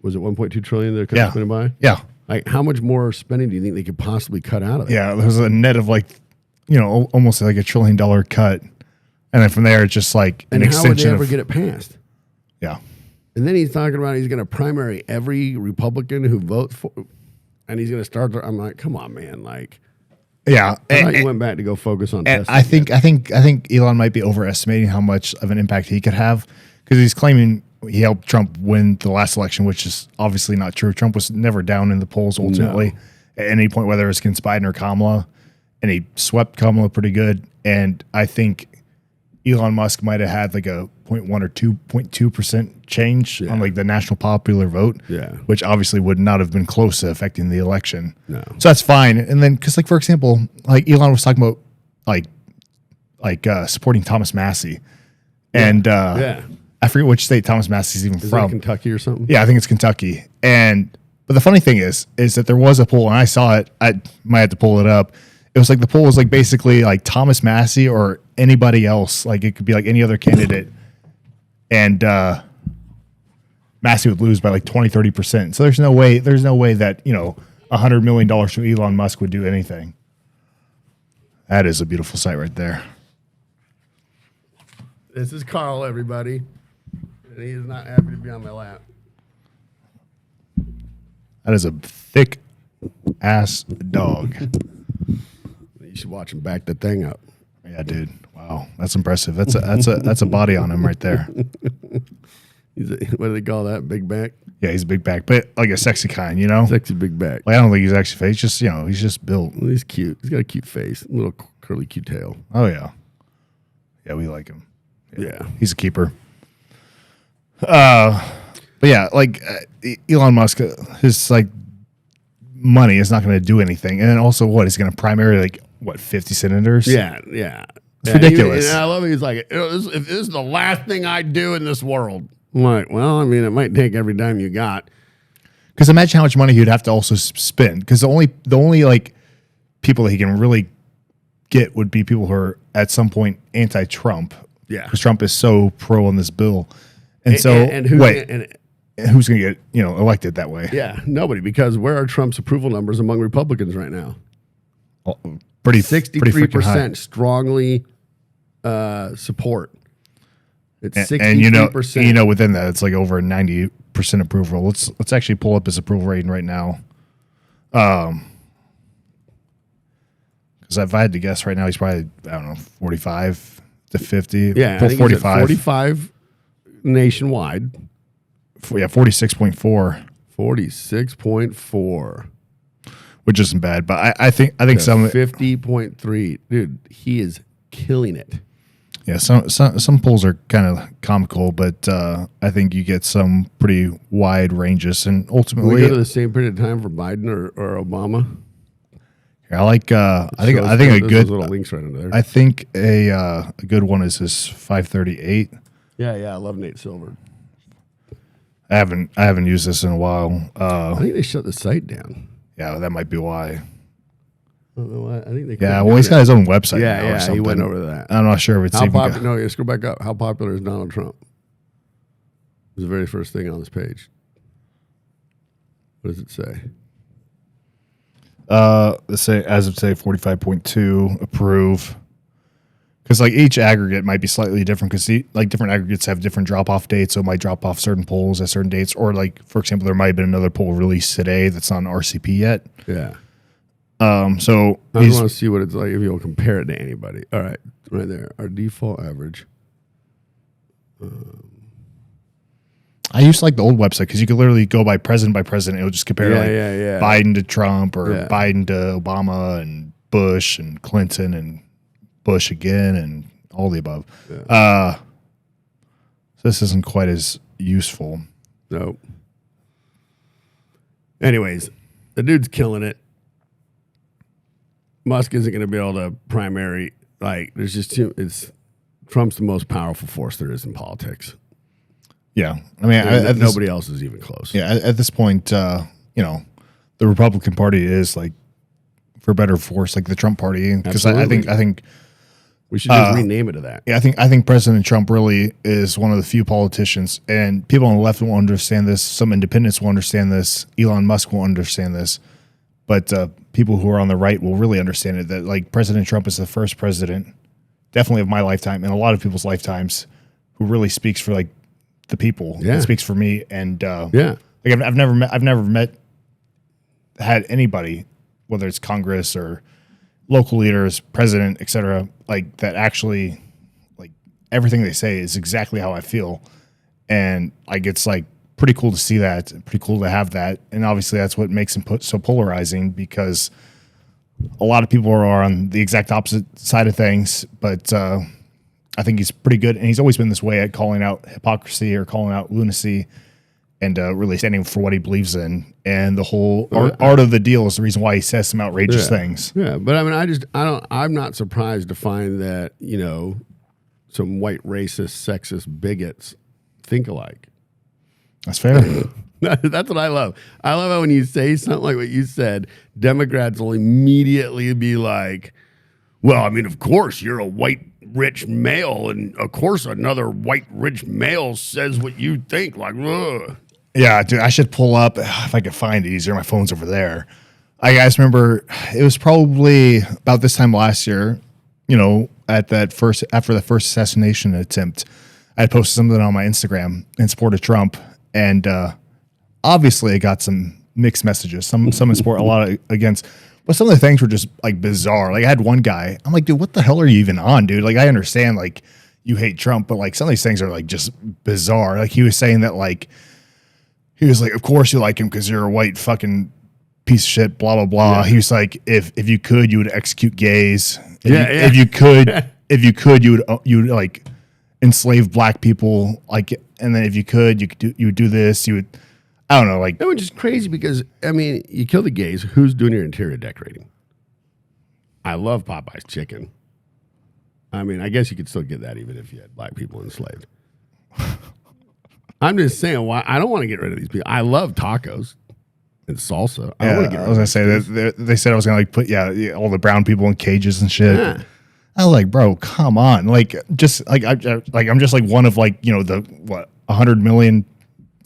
Speaker 1: Was it 1.2 trillion they're cutting spending by?
Speaker 2: Yeah.
Speaker 1: Like, how much more spending do you think they could possibly cut out of it?
Speaker 2: Yeah, there's a net of like, almost like $1 trillion cut. And then from there, it's just like an extension.
Speaker 1: And how would they ever get it passed?
Speaker 2: Yeah.
Speaker 1: And then he's talking about he's going to primary every Republican who votes for, and he's going to start. I'm like, come on, man. Like,
Speaker 2: yeah.
Speaker 1: I thought you went back to go focus on testing.
Speaker 2: I think Elon might be overestimating how much of an impact he could have, because he's claiming he helped Trump win the last election, which is obviously not true. Trump was never down in the polls ultimately at any point, whether it was against Biden or Kamala, and he swept Kamala pretty good. And I think Elon Musk might have had like a 0.1 or 2.2% change on like the national popular vote, which obviously would not have been close to affecting the election.
Speaker 1: No.
Speaker 2: So that's fine. And then, because like, for example, like Elon was talking about like supporting Thomas Massey, and I forget which state Thomas Massey's even from.
Speaker 1: Is that Kentucky or something?
Speaker 2: Yeah, I think it's Kentucky. But But the funny thing is that there was a poll, and I saw it. I might have to pull it up. It was like the poll was like basically like Thomas Massey or anybody else. Like it could be like any other candidate, and Massey would lose by like 20-30%. So there's no way that $100 million from Elon Musk would do anything. That is a beautiful sight right there.
Speaker 1: This is Carl, everybody. And he is not happy to be on my lap.
Speaker 2: That is a thick ass dog.
Speaker 1: You should watch him back the thing up.
Speaker 2: Yeah, dude. Wow, that's impressive. That's a body on him right there.
Speaker 1: What do they call that? Big back?
Speaker 2: Yeah, he's a big back, but like a sexy kind,
Speaker 1: Sexy big back.
Speaker 2: Like, I don't think he's actually fake. He's just, he's just built.
Speaker 1: Well, he's cute. He's got a cute face, a little curly, cute tail.
Speaker 2: Oh yeah, yeah, we like him.
Speaker 1: Yeah,
Speaker 2: he's a keeper. But yeah, like Elon Musk, his like money is not going to do anything, and then also he's going to primary 50 senators?
Speaker 1: Yeah.
Speaker 2: It's ridiculous.
Speaker 1: And I love it. He's like, if this is the last thing I do in this world, I'm like, well, I mean, it might take every dime you got.
Speaker 2: Because imagine how much money he'd have to also spend. Because the only like people that he can really get would be people who are at some point anti-Trump.
Speaker 1: Yeah,
Speaker 2: because Trump is so pro on this bill, and who's going to get elected that way?
Speaker 1: Yeah, nobody. Because where are Trump's approval numbers among Republicans right now?
Speaker 2: Pretty
Speaker 1: 63% strongly support. It's 63%.
Speaker 2: And within that, it's like over 90% approval. Let's actually pull up his approval rating right now. Because if I had to guess right now, he's probably 45 to 50.
Speaker 1: Yeah, I think 45. 45 nationwide.
Speaker 2: 46.4.
Speaker 1: 46.4.
Speaker 2: Which isn't bad, but I think some
Speaker 1: 50.3. Dude, he is killing it.
Speaker 2: Yeah, some polls are kind of comical, but I think you get some pretty wide ranges, and ultimately,
Speaker 1: will we go to the same period of time for Biden or Obama?
Speaker 2: I like. I think a good
Speaker 1: little links right under there.
Speaker 2: I think a good one is his 538.
Speaker 1: Yeah, 11.8 silver.
Speaker 2: I haven't used this in a while.
Speaker 1: I think they shut the site down.
Speaker 2: Yeah, that might be why.
Speaker 1: I don't know why. I think they.
Speaker 2: Yeah, well, he's got his own website.
Speaker 1: Yeah,
Speaker 2: or something.
Speaker 1: he went over that.
Speaker 2: I'm not sure if it's
Speaker 1: how popular. No, let's go back up. How popular is Donald Trump? It was the very first thing on this page. What does it say?
Speaker 2: Let's say as of today, 45.2 approve. Because like each aggregate might be slightly different. Because like different aggregates have different drop off dates, so it might drop off certain polls at certain dates. Or like for example, there might have been another poll released today that's not on RCP yet.
Speaker 1: Yeah.
Speaker 2: So
Speaker 1: I just want to see what it's like if you'll compare it to anybody. All right, right there, our default average.
Speaker 2: I used to like the old website because you could literally go by president. It would just compare Biden to Trump or Biden to Obama and Bush and Clinton and Bush again and all the above. Yeah. So this isn't quite as useful.
Speaker 1: Nope. Anyways, the dude's killing it. Musk isn't going to be able to primary. Like, there's just Trump's the most powerful force there is in politics.
Speaker 2: Yeah, I mean,
Speaker 1: nobody else is even close.
Speaker 2: Yeah, at this point, the Republican Party is like, for better or for worse, like the Trump Party. Because I think
Speaker 1: we should just rename it to that.
Speaker 2: Yeah, I think President Trump really is one of the few politicians, and people on the left won't understand this. Some independents will understand this. Elon Musk won't understand this. But people who are on the right will really understand it, that like President Trump is the first president, definitely of my lifetime and a lot of people's lifetimes, who really speaks for like the people. Yeah. It speaks for me. And like I've never had anybody, whether it's Congress or local leaders, president, etc., like that actually like everything they say is exactly how I feel. And like it's like pretty cool to see that, pretty cool to have that. And obviously that's what makes him so polarizing, because a lot of people are on the exact opposite side of things. But I think he's pretty good. And he's always been this way at calling out hypocrisy or calling out lunacy and really standing for what he believes in. And the whole art of the deal is the reason why he says some outrageous things.
Speaker 1: Yeah. But I mean, I'm not surprised to find that, some white racist, sexist bigots think alike.
Speaker 2: That's fair.
Speaker 1: That's what I love. I love how when you say something like what you said, Democrats will immediately be like, well, I mean, of course, you're a white rich male, and of course another white rich male says what you think. Like, ugh.
Speaker 2: Yeah, dude, I should pull up if I could find it easier. My phone's over there. I guys remember it was probably about this time last year, after the first assassination attempt, I had posted something on my Instagram in support of Trump, and obviously I got some mixed messages. Some in support, a lot against, but some of the things were just like bizarre. Like I had one guy, I'm like, dude, what the hell are you even on, dude? Like I understand like you hate Trump, but like some of these things are like just bizarre. Like he was saying that like. He was like, of course you like him because you're a white fucking piece of shit, blah, blah, blah. Yeah. He was like, if you could, you would execute gays. If you could, you would like enslave black people. Like, and then if you could, you would do this. You would, I don't know. Like,
Speaker 1: that was just crazy because, I mean, you kill the gays. Who's doing your interior decorating? I love Popeye's chicken. I mean, I guess you could still get that even if you had black people enslaved. I'm just saying, why I don't want to get rid of these people. I love tacos and salsa. I
Speaker 2: was gonna say that they said I was gonna like put all the brown people in cages and shit. Yeah. I was like, bro, come on, like just like I'm just like one of like the 100 million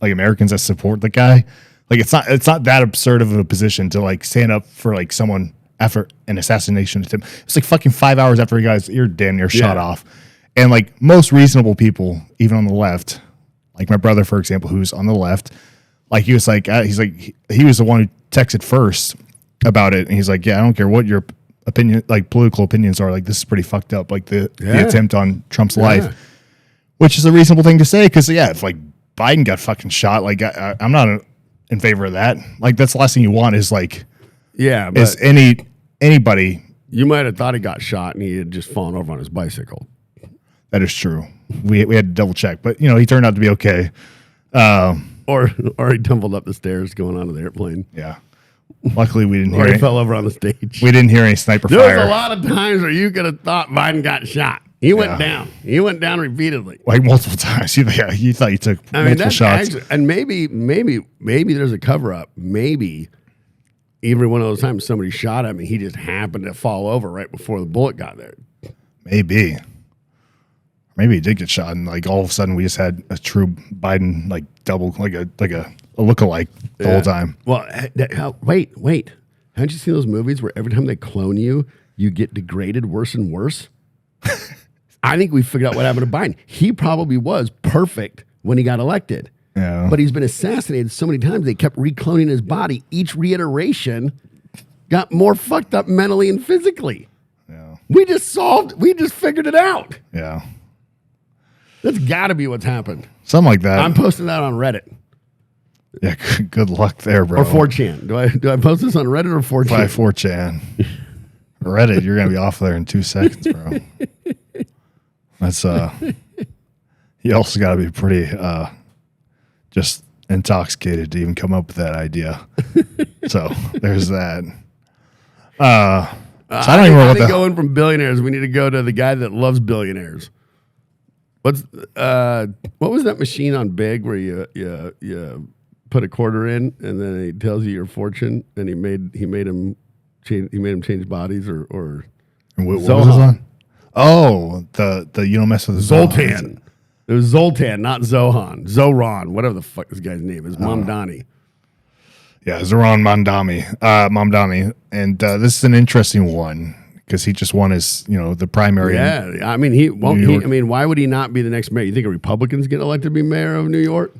Speaker 2: like Americans that support the guy. Like it's not that absurd of a position to like stand up for like someone after an assassination attempt. It's like fucking 5 hours after he got his ear damn near shot off, and like most reasonable people, even on the left. Like my brother, for example, who's on the left, like he was like, he was the one who texted first about it. And he's like, yeah, I don't care what your opinion, like political opinions are. Like, this is pretty fucked up. Like the attempt on Trump's life, which is a reasonable thing to say. Cause if like Biden got fucking shot, like I'm not in favor of that. Like that's the last thing you want is like, is anybody.
Speaker 1: You might have thought he got shot and he had just fallen over on his bicycle.
Speaker 2: That is true. We had to double check, but he turned out to be okay.
Speaker 1: Or he tumbled up the stairs going onto the airplane.
Speaker 2: Yeah. Luckily, we didn't hear.
Speaker 1: Or he fell over on the stage.
Speaker 2: We didn't hear any sniper fire.
Speaker 1: There was a lot of times where you could have thought Biden got shot. He went down. He went down repeatedly,
Speaker 2: like multiple times. You thought you took multiple shots.
Speaker 1: Actually, and maybe there's a cover up. Maybe every one of those times somebody shot him, and he just happened to fall over right before the bullet got there.
Speaker 2: Maybe he did get shot, and like all of a sudden we just had a true Biden like double, like a lookalike the whole time.
Speaker 1: Well, wait, haven't you seen those movies where every time they clone you, you get degraded worse and worse? I think we figured out what happened to Biden. He probably was perfect when he got elected, but he's been assassinated so many times. They kept recloning his body. Each reiteration got more fucked up mentally and physically.
Speaker 2: Yeah,
Speaker 1: we just figured it out.
Speaker 2: Yeah.
Speaker 1: That's got to be what's happened.
Speaker 2: Something like that.
Speaker 1: I'm posting that on Reddit.
Speaker 2: Yeah, good luck there, bro.
Speaker 1: Or 4chan. Do I post this on Reddit or 4chan?
Speaker 2: By 4chan. Reddit, you're going to be off there in 2 seconds, bro. That's, you also got to be pretty, just intoxicated to even come up with that idea. So there's that. So I don't even know what
Speaker 1: going from billionaires, we need to go to the guy that loves billionaires. What was that machine on Big where you put a quarter in and then he tells you your fortune and he made him change bodies or
Speaker 2: what was it on? Oh, the you don't mess with the
Speaker 1: Zoltan. It was Zoltan, not Zohan. Zohran, whatever the fuck this guy's name is, Mamdani.
Speaker 2: Yeah, Zohran Mamdani, and this is an interesting one. Because he just won his, the primary.
Speaker 1: Yeah, I mean, he won't. I mean, why would he not be the next mayor? You think a Republican's get elected to be mayor of New York?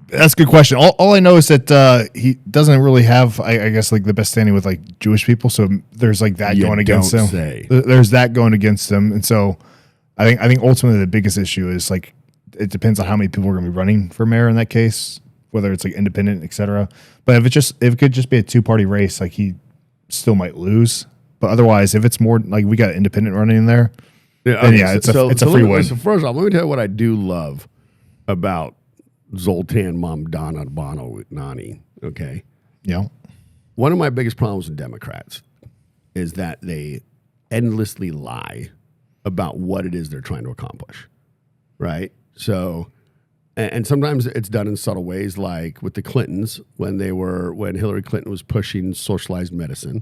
Speaker 2: That's a good question. All I know is that he doesn't really have, I guess, like the best standing with like Jewish people. So there's like that going against him. There's that going against him, and so I think ultimately the biggest issue is like it depends on how many people are going to be running for mayor in that case, whether it's like independent, et cetera. But if it could just be a 2-party race, like he still might lose, but otherwise, if it's more like we got independent running in there, it's a free win.
Speaker 1: So first off, let me tell you what I do love about Zoltan Mamdani. Okay,
Speaker 2: yeah.
Speaker 1: One of my biggest problems with Democrats is that they endlessly lie about what it is they're trying to accomplish. Right. So And sometimes it's done in subtle ways, like with the Clintons when Hillary Clinton was pushing socialized medicine,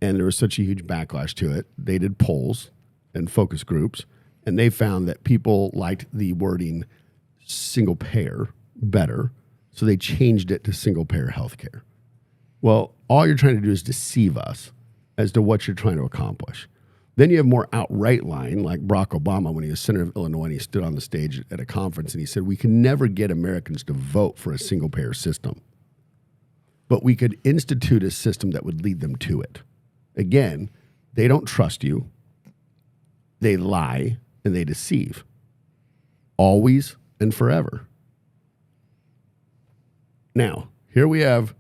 Speaker 1: and there was such a huge backlash to it. They did polls and focus groups, and they found that people liked the wording single payer better, so they changed it to single payer healthcare. Well, all you're trying to do is deceive us as to what you're trying to accomplish. Then you have more outright lying, like Barack Obama when he was senator of Illinois, and he stood on the stage at a conference and he said, we can never get Americans to vote for a single payer system, but we could institute a system that would lead them to it. Again, they don't trust you. They lie and they deceive. Always and forever. Now, here we have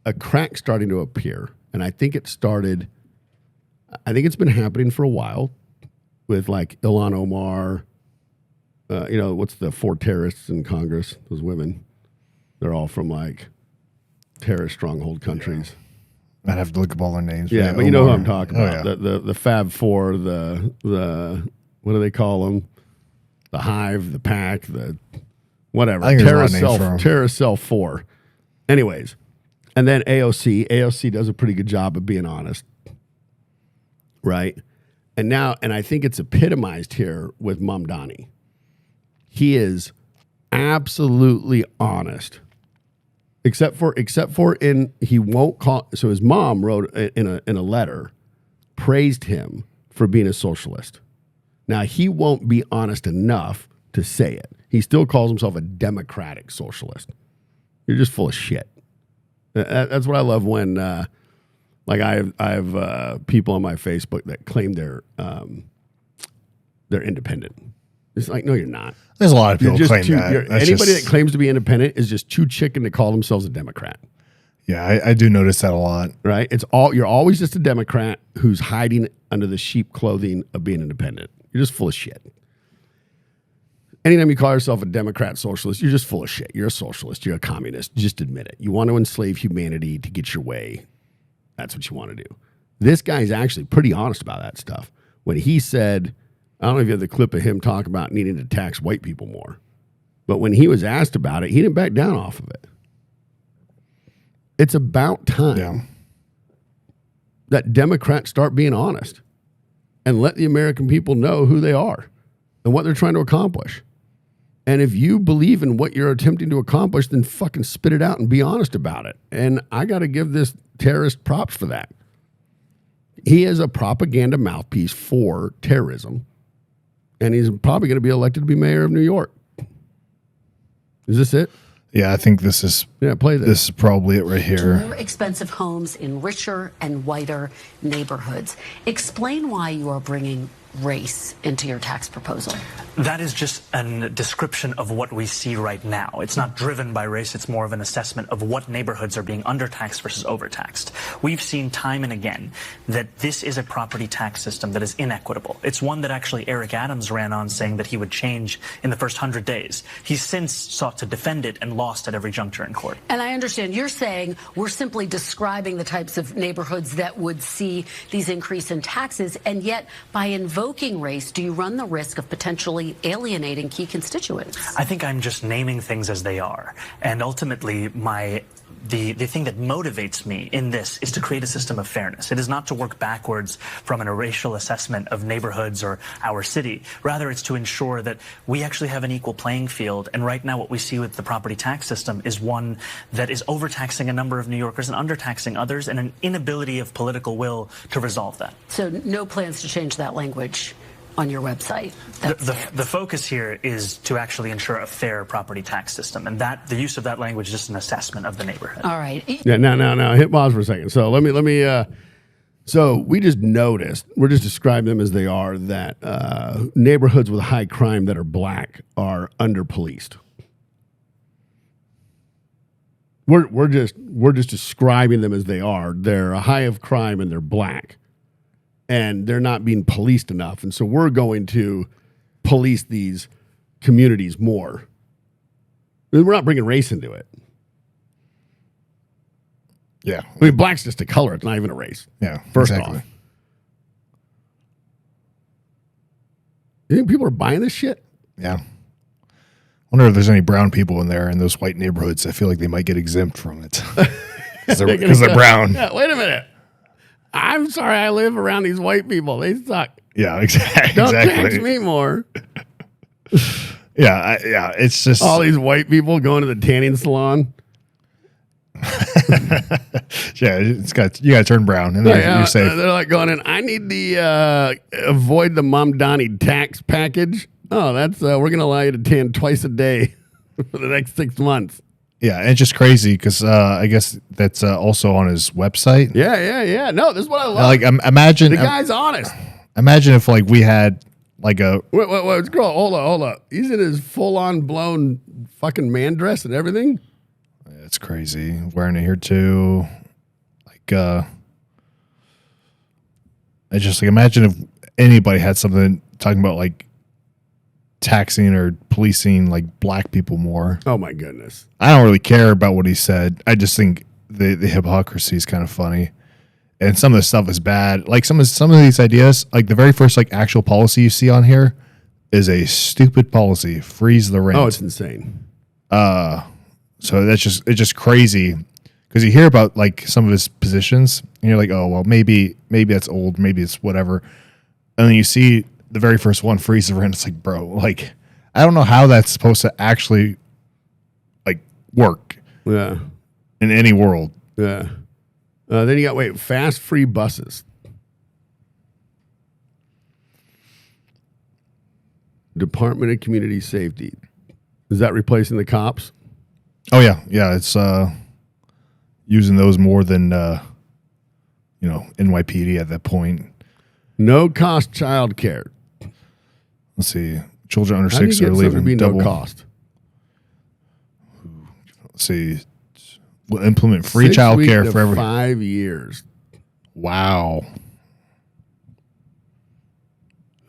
Speaker 1: a crack starting to appear, and I think it's been happening for a while with like Ilhan Omar, what's the 4 terrorists in Congress, those women, they're all from like terrorist stronghold countries.
Speaker 2: I'd have to look up all their names.
Speaker 1: Yeah, but you know who I'm talking about. Yeah. The Fab Four, the what do they call them? The Hive, the Pack, the whatever. Terrorist Cell 4. Anyways, and then AOC. AOC does a pretty good job of being honest, right? And I think it's epitomized here with Mamdani. He is absolutely honest. Except for he won't call. So his mom wrote in a letter, praised him for being a socialist. Now he won't be honest enough to say it. He still calls himself a democratic socialist. You're just full of shit. That's what I love when, like I have people on my Facebook that claim they're independent. It's like, no, you're not.
Speaker 2: There's a lot of people claim that.
Speaker 1: Anybody that claims to be independent is just too chicken to call themselves a Democrat.
Speaker 2: Yeah, I do notice that a lot.
Speaker 1: Right? You're always just a Democrat who's hiding under the sheep clothing of being independent. You're just full of shit. Anytime you call yourself a Democrat socialist, you're just full of shit. You're a socialist. You're a communist. Just admit it. You want to enslave humanity to get your way. That's what you want to do. This guy's actually pretty honest about that stuff. When he said, I don't know if you have the clip of him talking about needing to tax white people more, but when he was asked about it, he didn't back down off of it. It's about time that Democrats start being honest and let the American people know who they are and what they're trying to accomplish. And if you believe in what you're attempting to accomplish, then fucking spit it out and be honest about it. And I got to give this terrorist props for that. He is a propaganda mouthpiece for terrorism, and he's probably going to be elected to be mayor of New York. Is this it?
Speaker 2: Yeah, I think this is.
Speaker 1: Yeah, play this.
Speaker 2: This is probably it right here.
Speaker 3: More expensive homes in richer and whiter neighborhoods. Explain why you are bringing race into your tax proposal.
Speaker 4: That is just a description of what we see right now. It's not driven by race. It's more of an assessment of what neighborhoods are being undertaxed versus overtaxed. We've seen time and again that this is a property tax system that is inequitable. It's one that actually Eric Adams ran on saying that he would change in the first 100 days. He's since sought to defend it and lost at every juncture in court.
Speaker 3: And I understand you're saying we're simply describing the types of neighborhoods that would see these increase in taxes, and yet by invoking race, do you run the risk of potentially alienating key constituents?
Speaker 4: I think I'm just naming things as they are. And ultimately, the thing that motivates me in this is to create a system of fairness. It is not to work backwards from a racial assessment of neighborhoods or our city. Rather, it's to ensure that we actually have an equal playing field. And right now, what we see with the property tax system is one that is overtaxing a number of New Yorkers and undertaxing others, and an inability of political will to resolve that.
Speaker 3: So no plans to change that language on your website?
Speaker 4: The focus here is to actually ensure a fair property tax system, and that the use of that language is just an assessment of the neighborhood.
Speaker 3: All right.
Speaker 1: Yeah. Now. Hit pause for a second. So let me. So we just noticed. We're just describing them as they are. That neighborhoods with high crime that are black are under policed. We're just describing them as they are. They're a high of crime and they're black. And they're not being policed enough. And so we're going to police these communities more. We're not bringing race into it.
Speaker 2: Yeah.
Speaker 1: I mean, black's just a color. It's not even a race.
Speaker 2: Yeah.
Speaker 1: First
Speaker 2: exactly.
Speaker 1: off. You think people are buying this shit?
Speaker 2: Yeah. wonder if there's any brown people in there in those white neighborhoods. I feel like they might get exempt from it because they're brown.
Speaker 1: Yeah, wait a minute. I'm sorry I live around these white people. They suck.
Speaker 2: Yeah, exactly.
Speaker 1: Don't tax me more.
Speaker 2: Yeah, it's just
Speaker 1: all these white people going to the tanning salon.
Speaker 2: Yeah, you got to turn brown, and then you're safe.
Speaker 1: They're like going in. I need the avoid the Mamdani tax package. Oh, that's we're gonna allow you to tan twice a day for the next 6 months.
Speaker 2: Yeah, and it's just crazy because I guess that's also on his website.
Speaker 1: Yeah. No, this is what I love.
Speaker 2: Like, imagine
Speaker 1: the guy's honest.
Speaker 2: Imagine if like we had like a
Speaker 1: wait, girl, hold up. He's in his full on blown fucking man dress and everything.
Speaker 2: It's crazy. Wearing it here too. Like, I just like imagine if anybody had something talking about like taxing or policing like black people more.
Speaker 1: Oh my goodness.
Speaker 2: I don't really care about what he said. I just think the hypocrisy is kind of funny. And some of the stuff is bad. Like some of these ideas, like the very first like actual policy you see on here is a stupid policy. Freeze the rent.
Speaker 1: Oh, it's insane.
Speaker 2: So it's just crazy because you hear about like some of his positions and you're like, oh well, maybe that's old, maybe it's whatever, and then you see the very first one, freeze the rent. It's like, bro, like I don't know how that's supposed to actually like work.
Speaker 1: Yeah.
Speaker 2: In any world.
Speaker 1: Yeah. Then you got fast free buses. Department of Community Safety. Is that replacing the cops?
Speaker 2: Oh yeah. It's using those more than NYPD at that point.
Speaker 1: No cost child care.
Speaker 2: Let's see. Children under
Speaker 1: How do you
Speaker 2: 6
Speaker 1: get
Speaker 2: are
Speaker 1: something to
Speaker 2: leaving
Speaker 1: be
Speaker 2: double.
Speaker 1: no cost.
Speaker 2: Let's see. We'll implement free child care for every
Speaker 1: 5 years.
Speaker 2: Wow.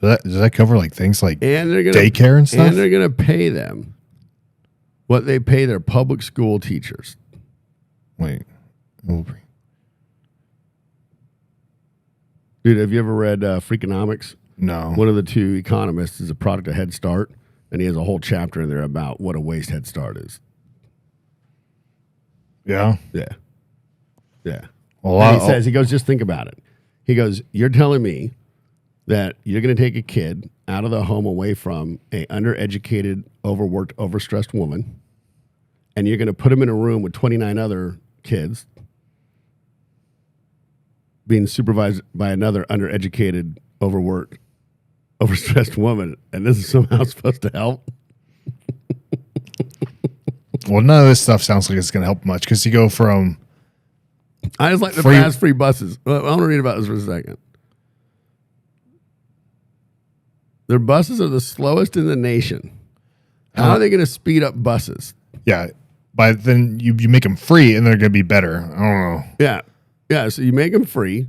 Speaker 2: Does that cover like things like daycare and stuff?
Speaker 1: And they're going to pay them what they pay their public school teachers.
Speaker 2: Wait.
Speaker 1: Dude, have you ever read Freakonomics?
Speaker 2: No.
Speaker 1: One of the two economists is a product of Head Start, and he has a whole chapter in there about what a waste Head Start is.
Speaker 2: Yeah?
Speaker 1: Yeah.
Speaker 2: Well,
Speaker 1: he goes, just think about it. He goes, you're telling me that you're going to take a kid out of the home away from a undereducated, overworked, overstressed woman, and you're going to put him in a room with 29 other kids being supervised by another undereducated, overworked, overstressed woman, and this is somehow supposed to help?
Speaker 2: Well, none of this stuff sounds like it's going to help much because you go from...
Speaker 1: I just like the fast free buses. I want to read about this for a second. Their buses are the slowest in the nation. How are they going to speed up buses?
Speaker 2: Yeah, but then you make them free and they're going to be better. I don't know.
Speaker 1: Yeah. So you make them free,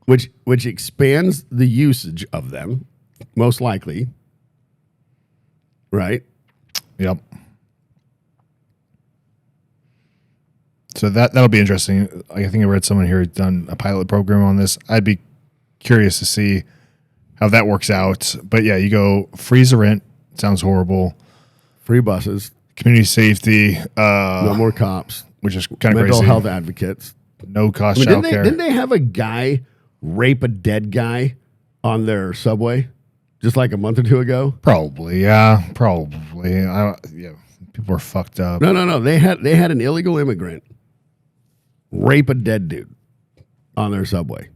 Speaker 1: which expands the usage of them, most likely. Right?
Speaker 2: Yep. So that'll be interesting. I think I read someone here had done a pilot program on this. I'd be curious to see how that works out. But yeah, you go freeze the rent. Sounds horrible.
Speaker 1: Free buses.
Speaker 2: Community safety.
Speaker 1: No more cops.
Speaker 2: Which is kind of crazy.
Speaker 1: Mental health advocates.
Speaker 2: No cost child care.
Speaker 1: Didn't they have a guy rape a dead guy on their subway just like a month or two ago?
Speaker 2: Probably, yeah. Probably. People are fucked up.
Speaker 1: No. They had an illegal immigrant rape a dead dude on their subway.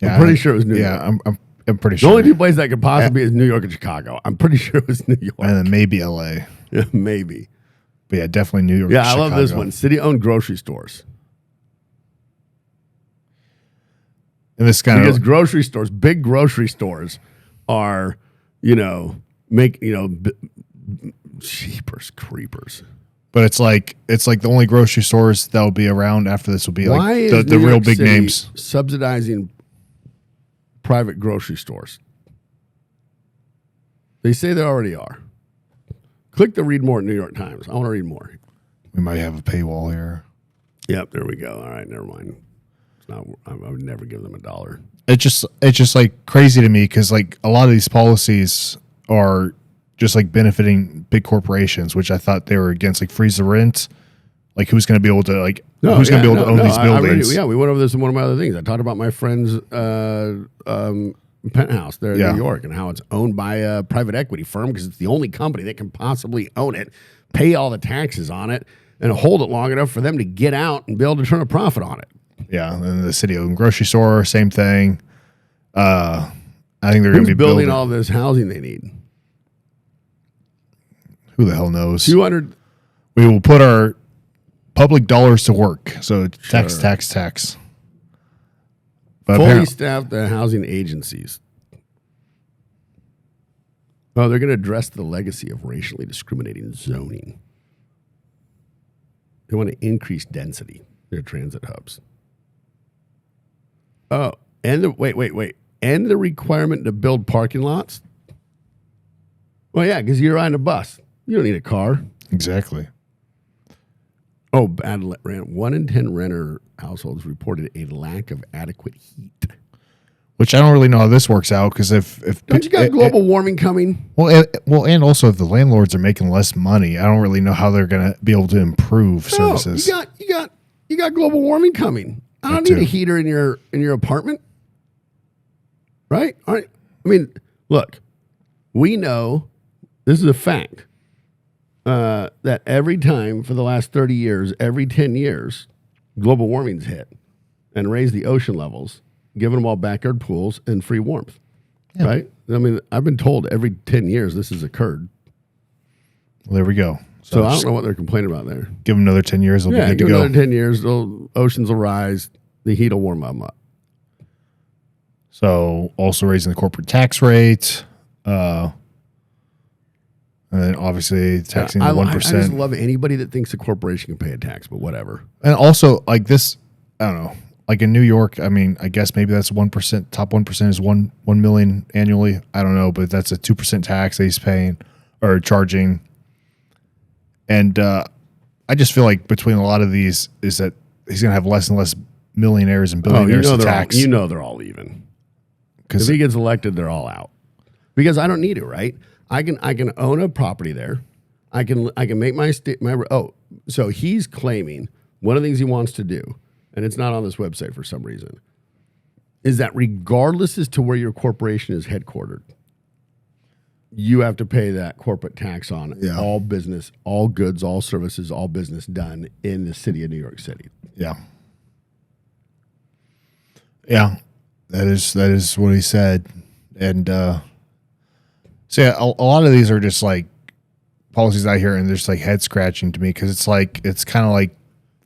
Speaker 2: Yeah,
Speaker 1: I'm pretty sure it was New York.
Speaker 2: Yeah, I'm pretty sure.
Speaker 1: The only two places that could possibly be is New York and Chicago. I'm pretty sure it was New York.
Speaker 2: And then maybe LA.
Speaker 1: Yeah, maybe.
Speaker 2: But yeah, definitely New York.
Speaker 1: Yeah,
Speaker 2: and
Speaker 1: I
Speaker 2: Chicago.
Speaker 1: love this one. City-owned grocery stores.
Speaker 2: And this
Speaker 1: because grocery stores, big grocery stores, are sheepers creepers.
Speaker 2: But it's like the only grocery stores that will be around after this will be
Speaker 1: Why
Speaker 2: like the real big names
Speaker 1: subsidizing private grocery stores. They say they already are. Click the read more at New York Times. I want to read more.
Speaker 2: We might have a paywall here.
Speaker 1: Yep, there we go. All right, never mind. It's not. I would never give them $1.
Speaker 2: It's just like crazy to me because like a lot of these policies are just like benefiting big corporations, which I thought they were against, like freeze the rent. Like who's going to be able to who's going to be able to own these buildings?
Speaker 1: We went over this in one of my other things. I talked about my friend's penthouse there in New York and how it's owned by a private equity firm because it's the only company that can possibly own it, pay all the taxes on it, and hold it long enough for them to get out and be able to turn a profit on it.
Speaker 2: Yeah, and the city-owned grocery store, same thing. I think they're going to be
Speaker 1: building all this housing they need.
Speaker 2: Who the hell knows?
Speaker 1: 200.
Speaker 2: We will put our public dollars to work. So tax. But
Speaker 1: fully staffed the housing agencies. Oh, they're going to address the legacy of racially discriminating zoning. They want to increase density. Their transit hubs. Oh, and wait. And the requirement to build parking lots? Well, yeah, because you're riding a bus. You don't need a car.
Speaker 2: Exactly.
Speaker 1: Oh, bad rent. 1 in 10 renter households reported a lack of adequate heat.
Speaker 2: Which I don't really know how this works out because if
Speaker 1: don't you got global warming coming?
Speaker 2: Well, and also if the landlords are making less money, I don't really know how they're going to be able to improve services.
Speaker 1: You got global warming coming. I don't need a heater in your apartment, right? I mean, look, we know this is a fact that every time for the last 30 years, every 10 years, global warming's hit and raised the ocean levels, giving them all backyard pools and free warmth, right? I mean, I've been told every 10 years this has occurred.
Speaker 2: Well, there we go.
Speaker 1: So I don't know what they're complaining about there.
Speaker 2: Give them another 10 years. They'll be good to go.
Speaker 1: Another 10 years, the oceans will rise, the heat will warm them up.
Speaker 2: So also raising the corporate tax rate, and then obviously taxing the 1%. I
Speaker 1: just love anybody that thinks a corporation can pay a tax, but whatever.
Speaker 2: And also like this, I don't know, like in New York, I mean, I guess maybe that's 1%, top 1% is 1 million annually. I don't know, but that's a 2% tax that he's paying or charging. And I just feel like between a lot of these is that he's going to have less and less millionaires and billionaires to tax.
Speaker 1: They're all even. If he gets elected, they're all out. Because I don't need it, right? I can own a property there. I can make so he's claiming one of the things he wants to do, and it's not on this website for some reason, is that regardless as to where your corporation is headquartered, you have to pay that corporate tax on all business, all goods, all services, all business done in the city of New York City.
Speaker 2: Yeah. Yeah. That is what he said. And so yeah, a lot of these are just like policies I hear and they're just like head scratching to me because it's kind of like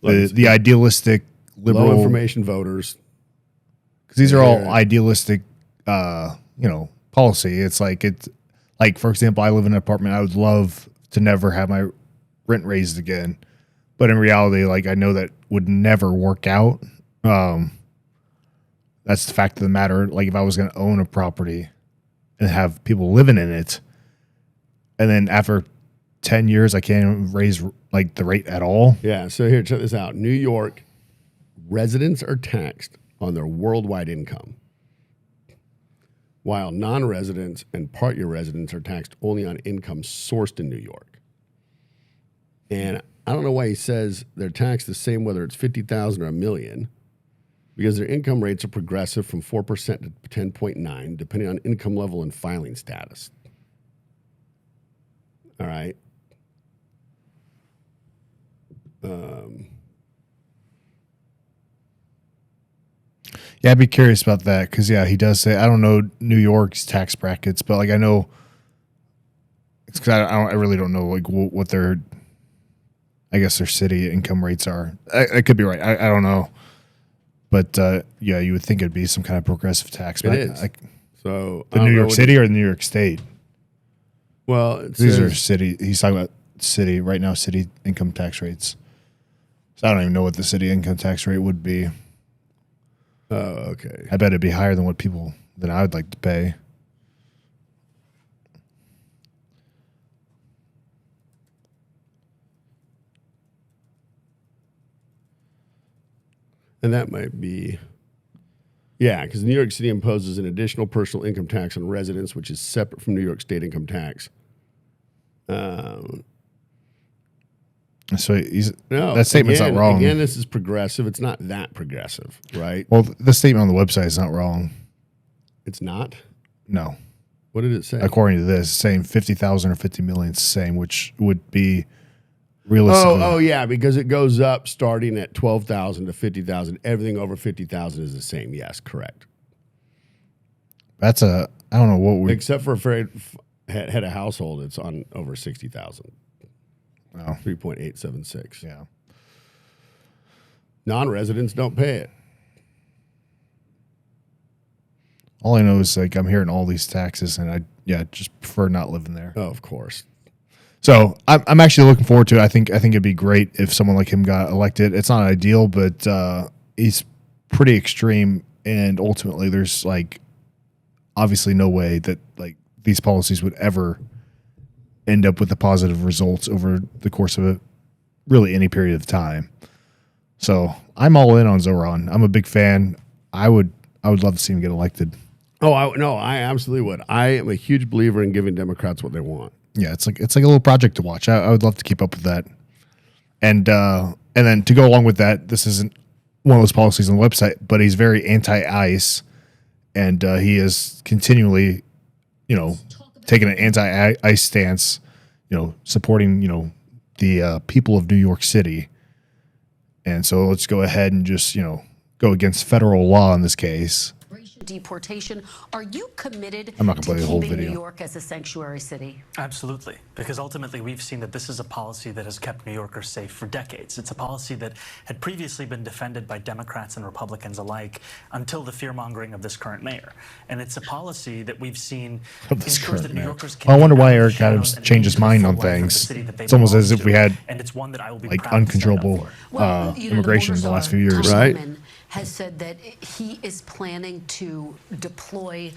Speaker 2: the idealistic liberal
Speaker 1: low information voters.
Speaker 2: Because these are all idealistic policy. It's like, for example, I live in an apartment. I would love to never have my rent raised again. But in reality, like I know that would never work out. That's the fact of the matter. Like if I was going to own a property and have people living in it, and then after 10 years, I can't raise like the rate at all.
Speaker 1: Yeah. So here, check this out. New York residents are taxed on their worldwide income, while non-residents and part-year residents are taxed only on income sourced in New York. And I don't know why he says they're taxed the same whether it's $50,000 or $1 million, because their income rates are progressive from 4% to 10.9%, depending on income level and filing status. All right.
Speaker 2: Yeah, I'd be curious about that because, he does say, I don't know New York's tax brackets, but like I know, it's because I really don't know like what their city income rates are. I could be right. I don't know. But you would think it'd be some kind of progressive tax.
Speaker 1: It is. So
Speaker 2: the New York City or the New York State?
Speaker 1: Well,
Speaker 2: these are city. He's talking about city right now. City income tax rates. So I don't even know what the city income tax rate would be.
Speaker 1: Oh, okay.
Speaker 2: I bet it'd be higher than I would like to pay.
Speaker 1: And that might be, because New York City imposes an additional personal income tax on residents, which is separate from New York State income tax.
Speaker 2: So
Speaker 1: No,
Speaker 2: that statement's not wrong.
Speaker 1: Again, this is progressive. It's not that progressive, right?
Speaker 2: Well, the statement on the website is not wrong.
Speaker 1: It's not?
Speaker 2: No.
Speaker 1: What did it say?
Speaker 2: According to this, it's saying 50,000 or 50 million is the same, which would be realistically.
Speaker 1: Oh, yeah, because it goes up starting at 12,000 to 50,000. Everything over 50,000 is the same. Yes, correct.
Speaker 2: I don't know what we.
Speaker 1: Except for a head of household, it's on over 60,000.
Speaker 2: Wow.
Speaker 1: 3.876.
Speaker 2: Yeah.
Speaker 1: Non-residents don't pay it.
Speaker 2: All I know is like I'm hearing all these taxes, and I just prefer not living there.
Speaker 1: Oh, of course.
Speaker 2: So I'm actually looking forward to it. I think it'd be great if someone like him got elected. It's not ideal, but he's pretty extreme, and ultimately there's like obviously no way that like these policies would ever end up with the positive results over the course of really any period of time. So I'm all in on Zohran. I'm a big fan. I would love to see him get elected.
Speaker 1: Oh, I absolutely would. I am a huge believer in giving Democrats what they want.
Speaker 2: Yeah, it's like a little project to watch. I would love to keep up with that. And then to go along with that, this isn't one of those policies on the website, but he's very anti-ICE, and he is continually, taking an anti-ICE stance, supporting, the people of New York City. And so let's go ahead and just, go against federal law in this case.
Speaker 3: Deportation. Are you committed
Speaker 2: I'm not gonna
Speaker 3: to
Speaker 2: play the whole
Speaker 3: keeping
Speaker 2: video.
Speaker 3: New York as a sanctuary city?
Speaker 4: Absolutely, because ultimately we've seen that this is a policy that has kept New Yorkers safe for decades. It's a policy that had previously been defended by Democrats and Republicans alike until the fear-mongering of this current mayor. And it's a policy that we've seen ensures that New Yorkers can.
Speaker 2: I wonder why Eric Adams changed his mind on things. It's almost as if we had
Speaker 4: and it's one that I will be
Speaker 2: like
Speaker 4: proud to stand up
Speaker 2: uncontrollable
Speaker 4: for.
Speaker 2: immigration in the last few years.
Speaker 1: Right.
Speaker 3: Has said that he is planning to deploy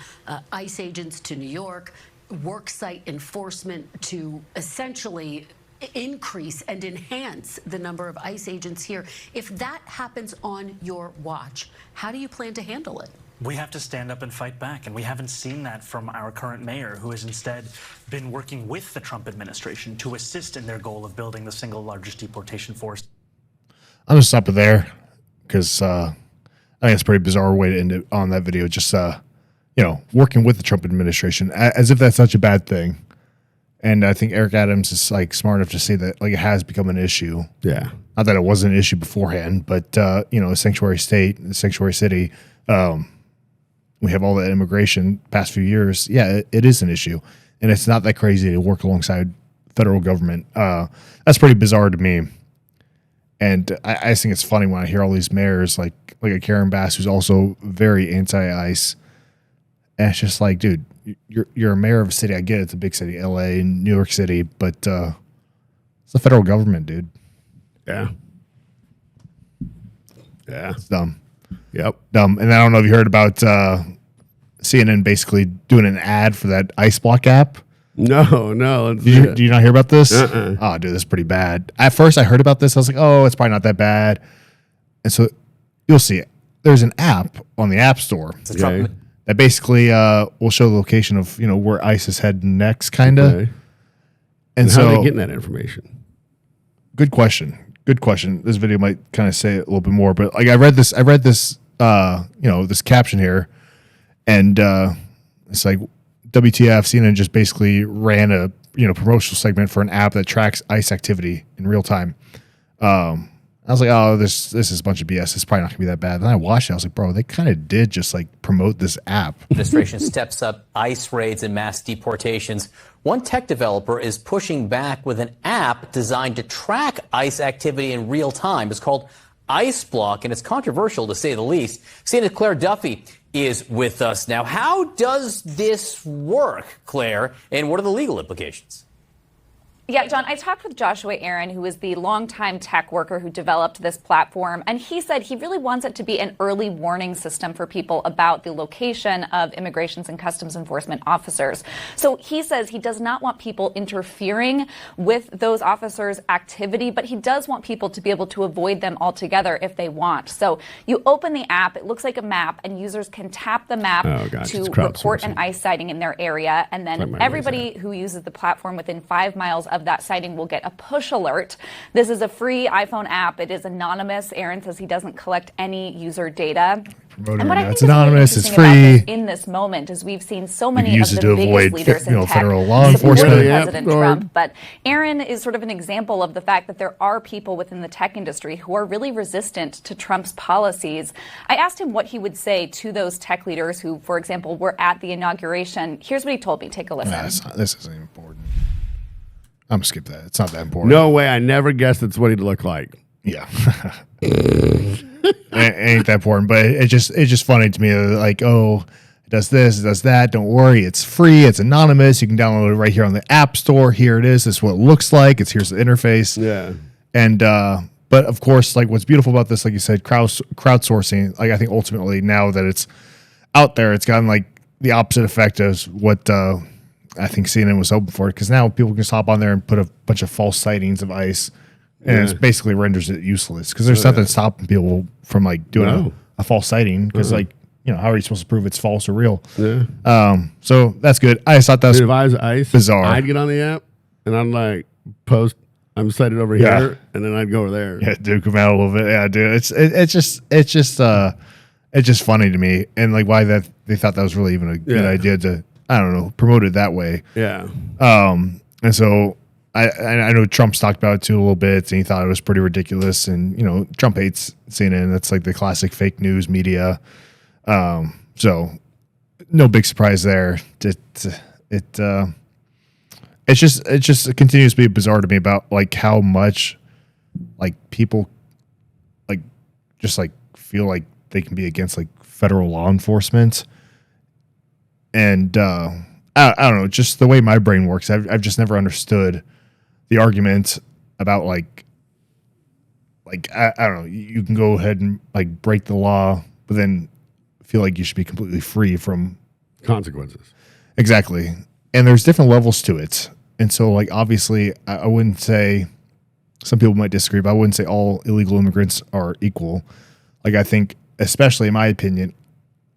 Speaker 3: ICE agents to New York, worksite enforcement to essentially increase and enhance the number of ICE agents here. If that happens on your watch, how do you plan to handle it?
Speaker 4: We have to stand up and fight back, and we haven't seen that from our current mayor, who has instead been working with the Trump administration to assist in their goal of building the single largest deportation force.
Speaker 2: I'm gonna stop it there because I think it's a pretty bizarre way to end it on that video. Just working with the Trump administration as if that's such a bad thing. And I think Eric Adams is like smart enough to say that like it has become an issue.
Speaker 1: Yeah.
Speaker 2: Not that it wasn't an issue beforehand, but a sanctuary state, a sanctuary city. We have all that immigration past few years. Yeah, it is an issue, and it's not that crazy to work alongside federal government. That's pretty bizarre to me. And I just think it's funny when I hear all these mayors like a Karen Bass, who's also very anti-ICE. And it's just like, dude, you're a mayor of a city. I get it, it's a big city, LA and New York City, but it's the federal government, dude.
Speaker 1: Yeah. Yeah.
Speaker 2: It's dumb.
Speaker 1: Yep.
Speaker 2: Dumb. And I don't know if you heard about CNN basically doing an ad for that ICE Block app.
Speaker 1: No.
Speaker 2: Did you not hear about this? Oh, dude, this is pretty bad. At first, I heard about this. I was like, oh, it's probably not that bad. And so you'll see it. There's an app on the App Store that basically will show the location of where ICE is heading next, kind of.
Speaker 1: Okay.
Speaker 2: And
Speaker 1: how
Speaker 2: so,
Speaker 1: are they getting that information?
Speaker 2: Good question. This video might kind of say it a little bit more, but like I read this, this caption here, and it's like, WTF, CNN just basically ran a promotional segment for an app that tracks ICE activity in real time. I was like, oh, this is a bunch of BS. It's probably not gonna be that bad. Then I watched it. I was like, bro, they kind of did just like promote this app.
Speaker 5: Administration steps up ICE raids and mass deportations. One tech developer is pushing back with an app designed to track ICE activity in real time. It's called ICE Block, and it's controversial to say the least. CNN Claire Duffy is with us now. How does this work, Claire, and what are the legal implications?
Speaker 6: Yeah, John, I talked with Joshua Aaron, who is the longtime tech worker who developed this platform, and he said he really wants it to be an early warning system for people about the location of immigrations and customs enforcement officers. So he says he does not want people interfering with those officers' activity, but he does want people to be able to avoid them altogether if they want. So you open the app, it looks like a map, and users can tap the map to report an ICE sighting in their area, and then everybody who uses the platform within 5 miles of that sighting will get a push alert. This is a free iPhone app. It is anonymous. Aaron says he doesn't collect any user data. And what I think
Speaker 2: it's
Speaker 6: is really
Speaker 2: anonymous, it's
Speaker 6: interesting about
Speaker 2: free.
Speaker 6: this in this moment is we've seen so many of
Speaker 2: use
Speaker 6: the
Speaker 2: it to
Speaker 6: biggest
Speaker 2: avoid,
Speaker 6: leaders in tech
Speaker 2: federal law
Speaker 6: support
Speaker 2: enforcement.
Speaker 6: President Trump. But Aaron is sort of an example of the fact that there are people within the tech industry who are really resistant to Trump's policies. I asked him what he would say to those tech leaders who, for example, were at the inauguration. Here's what he told me. Take a listen.
Speaker 2: This isn't important. I'm gonna skip that. It's not that important.
Speaker 1: No way. I never guessed that's what he'd look like.
Speaker 2: Yeah. It ain't that important, but it's just funny to me. Like, oh, it does this, it does that. Don't worry, it's free. It's anonymous. You can download it right here on the App Store. Here it is. This is what it looks like. Here's the interface.
Speaker 1: Yeah.
Speaker 2: And but of course, like what's beautiful about this, like you said, crowdsourcing. Like I think ultimately now that it's out there, it's gotten like the opposite effect of what I think CNN was hoping for. Because now people can just hop on there and put a bunch of false sightings of ICE. And it basically renders it useless because there's nothing stopping people from like doing a false sighting because like, you know, how are you supposed to prove it's false or real?
Speaker 1: Yeah.
Speaker 2: So that's good. I just thought that was
Speaker 1: Dude, if I was ICE,
Speaker 2: bizarre.
Speaker 1: I'd get on the app and I'd like post, I'm sighted over here, and then I'd go over there.
Speaker 2: Yeah, dude, come out a little bit. Yeah, dude. It's just funny to me. And like why that they thought that was really even a good idea to, I don't know, promote it that way.
Speaker 1: Yeah.
Speaker 2: And so I know Trump's talked about it too a little bit, and he thought it was pretty ridiculous. And you know, Trump hates CNN. That's like the classic fake news media. So no big surprise there. It just continues to be bizarre to me about like how much like people like just like feel like they can be against like federal law enforcement. And I don't know, just the way my brain works. I've just never understood the argument about like I don't know, you can go ahead and like break the law, but then feel like you should be completely free from
Speaker 1: consequences.
Speaker 2: Exactly. And there's different levels to it. And so like obviously I wouldn't say, some people might disagree, but I wouldn't say all illegal immigrants are equal. Like I think, especially in my opinion,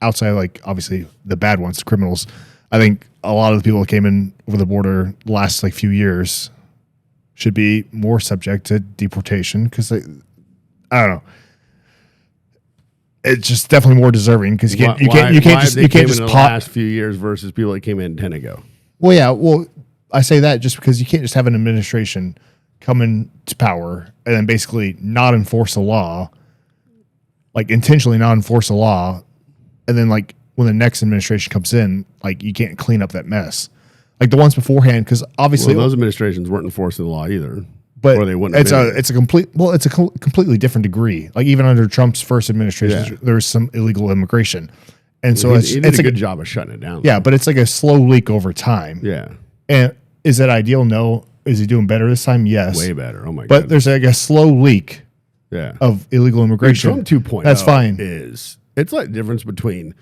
Speaker 2: outside of like obviously the bad ones, the criminals, I think a lot of the people that came in over the border the last like few years should be more subject to deportation because I don't know. It's just definitely more deserving because you can't just
Speaker 1: in the last few years versus people that came in 10 ago.
Speaker 2: Well, yeah. Well, I say that just because you can't just have an administration come into power and then basically not enforce a law, like intentionally not enforce a law, and then like when the next administration comes in, like you can't clean up that mess. Like the ones beforehand, because obviously
Speaker 1: those administrations weren't enforcing the law either,
Speaker 2: but
Speaker 1: or they wouldn't.
Speaker 2: It's a completely different degree. Like even under Trump's first administration, there was some illegal immigration, and so
Speaker 1: he did a good job of shutting it down.
Speaker 2: Yeah, but it's like a slow leak over time.
Speaker 1: Yeah,
Speaker 2: and is that ideal? No. Is he doing better this time? Yes,
Speaker 1: way better. Oh my god!
Speaker 2: But there's like a slow leak.
Speaker 1: Yeah.
Speaker 2: Of illegal immigration.
Speaker 1: Trump 2.0.
Speaker 2: That's fine.
Speaker 1: It's like the difference between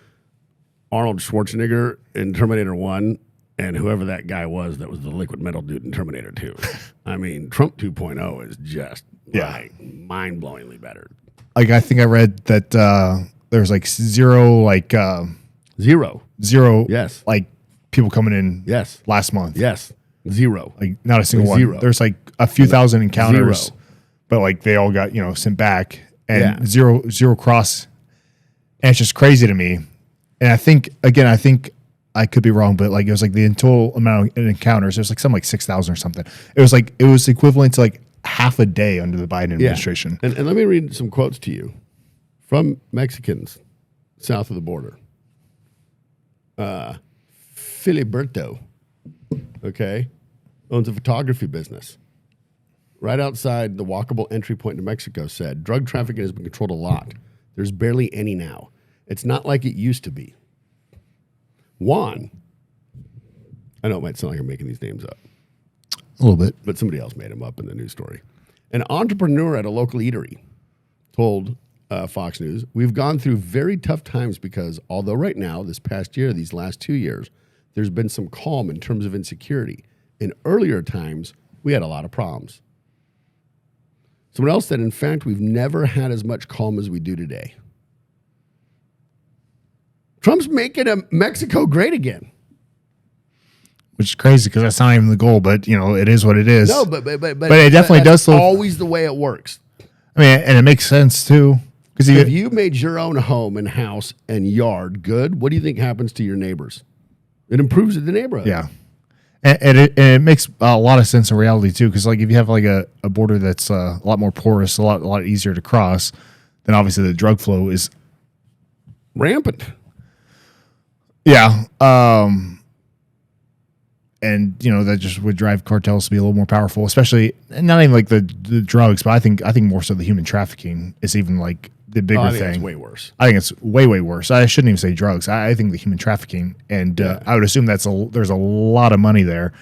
Speaker 1: Arnold Schwarzenegger in Terminator 1 and whoever that guy was that was the liquid metal dude in Terminator 2. I mean, Trump 2.0 is just like mind-blowingly better.
Speaker 2: Like I think I read that there's like zero.
Speaker 1: Yes.
Speaker 2: Like people coming in.
Speaker 1: Yes.
Speaker 2: Last month.
Speaker 1: Yes. Zero.
Speaker 2: Like not a single one.
Speaker 1: Zero.
Speaker 2: There's like a few thousand encounters.
Speaker 1: Zero.
Speaker 2: But like they all got, sent back and zero cross. And it's just crazy to me. And I think I could be wrong, but like it was like the total amount of encounters, it was like something like 6,000 or something. It was equivalent to like half a day under the Biden administration.
Speaker 1: And let me read some quotes to you from Mexicans south of the border. Filiberto, okay, owns a photography business right outside the walkable entry point to Mexico, said, drug trafficking has been controlled a lot. There's barely any now. It's not like it used to be. Juan, I know it might sound like I'm making these names up.
Speaker 2: A little bit.
Speaker 1: but somebody else made them up in the news story. An entrepreneur at a local eatery told Fox News, "We've gone through very tough times because although right now, this past year, these last 2 years, there's been some calm in terms of insecurity. In earlier times, we had a lot of problems." Someone else said, "In fact, we've never had as much calm as we do today." Trump's making Mexico great again.
Speaker 2: Which is crazy because that's not even the goal, but it is what it is.
Speaker 1: No, but it
Speaker 2: definitely does look,
Speaker 1: always the way it works.
Speaker 2: I mean, and it makes sense too. Because
Speaker 1: If you made your own home and house and yard good, what do you think happens to your neighbors? It improves the neighborhood.
Speaker 2: Yeah. And it makes a lot of sense in reality too, because like if you have like a border that's a lot more porous, a lot easier to cross, then obviously the drug flow is
Speaker 1: rampant.
Speaker 2: Yeah. And that just would drive cartels to be a little more powerful, especially not even like the drugs, but I think more so the human trafficking is even like the bigger
Speaker 1: I think
Speaker 2: thing.
Speaker 1: it's way worse.
Speaker 2: I think it's way worse. I shouldn't even say drugs. I think the human trafficking, and I would assume there's a lot of money there.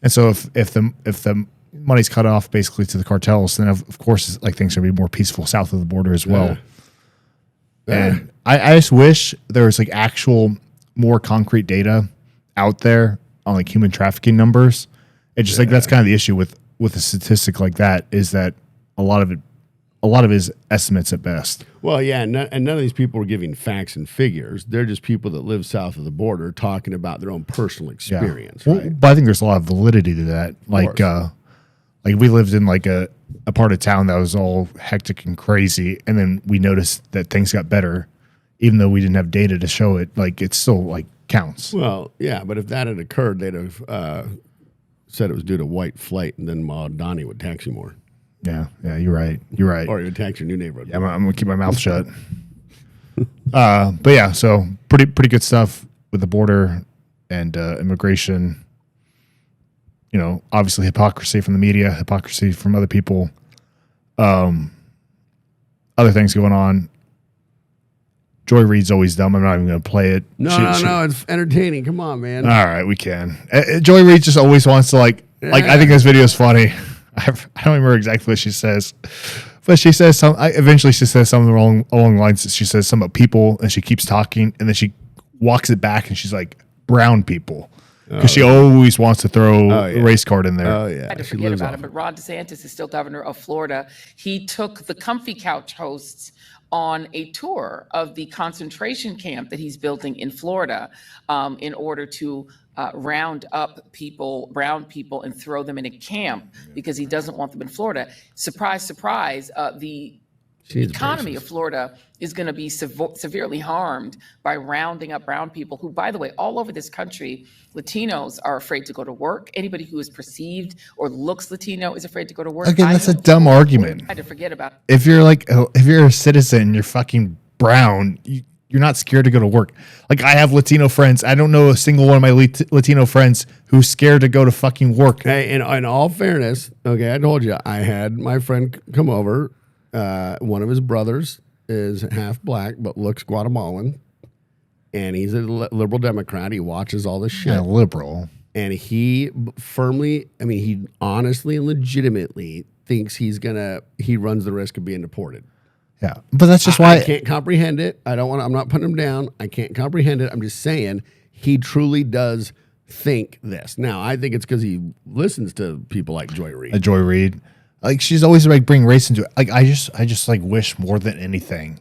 Speaker 2: And so if the money's cut off basically to the cartels, then of course like things are gonna be more peaceful south of the border as well. And I just wish there was like actual more concrete data out there on like human trafficking numbers. It's just like that's kind of the issue with a statistic like that, is that a lot of it is estimates at best.
Speaker 1: Well, yeah, and none of these people are giving facts and figures. They're just people that live south of the border talking about their own personal experience.
Speaker 2: Well,
Speaker 1: right?
Speaker 2: but I think there's a lot of validity to that. Like we lived in like a part of town that was all hectic and crazy, and then we noticed that things got better, even though we didn't have data to show it. Like it still like counts.
Speaker 1: Well, yeah, but if that had occurred, they'd have said it was due to white flight, and then Mamdani would tax you more.
Speaker 2: Yeah, you're right.
Speaker 1: Or you would tax your new neighborhood.
Speaker 2: Yeah, I'm gonna keep my mouth shut. But yeah, so pretty good stuff with the border and immigration. Obviously hypocrisy from the media, hypocrisy from other people. Other things going on. Joy Reid's always dumb. I'm not even going to play it.
Speaker 1: No, it's entertaining. Come on, man.
Speaker 2: All right, we can. Joy Reid just always wants to I think this video is funny. I don't remember exactly what she says, but she says eventually she says something along the lines. She says something about people, and she keeps talking, and then she walks it back, and she's like, brown people. Because she always wants to throw a race card in there.
Speaker 1: Oh, yeah.
Speaker 7: I had to forget about him, but Ron DeSantis is still governor of Florida. He took the Comfy Couch hosts on a tour of the concentration camp that he's building in Florida in order to round up brown people, and throw them in a camp because he doesn't want them in Florida. Surprise, surprise, the economy of Florida is going to be severely harmed by rounding up brown people who, by the way, all over this country, Latinos are afraid to go to work. Anybody who is perceived or looks Latino is afraid to go to work.
Speaker 2: Again, that's a dumb argument.
Speaker 7: I had to forget about it.
Speaker 2: If you're a citizen, you're fucking brown, you're not scared to go to work. Like, I have Latino friends. I don't know a single one of my Latino friends who's scared to go to fucking work.
Speaker 1: Hey, in all fairness, okay, I told you, I had my friend come over. One of his brothers is half black but looks Guatemalan, and he's a liberal Democrat. He watches all this shit.
Speaker 2: Yeah, liberal.
Speaker 1: And he honestly and legitimately thinks he runs the risk of being deported.
Speaker 2: Yeah, but that's just why
Speaker 1: I can't comprehend it. I'm not putting him down. I can't comprehend it. I'm just saying he truly does think this. Now, I think it's because he listens to people like Joy Reid.
Speaker 2: Joy Reid. Like, she's always like bring race into it. Like, I just like wish more than anything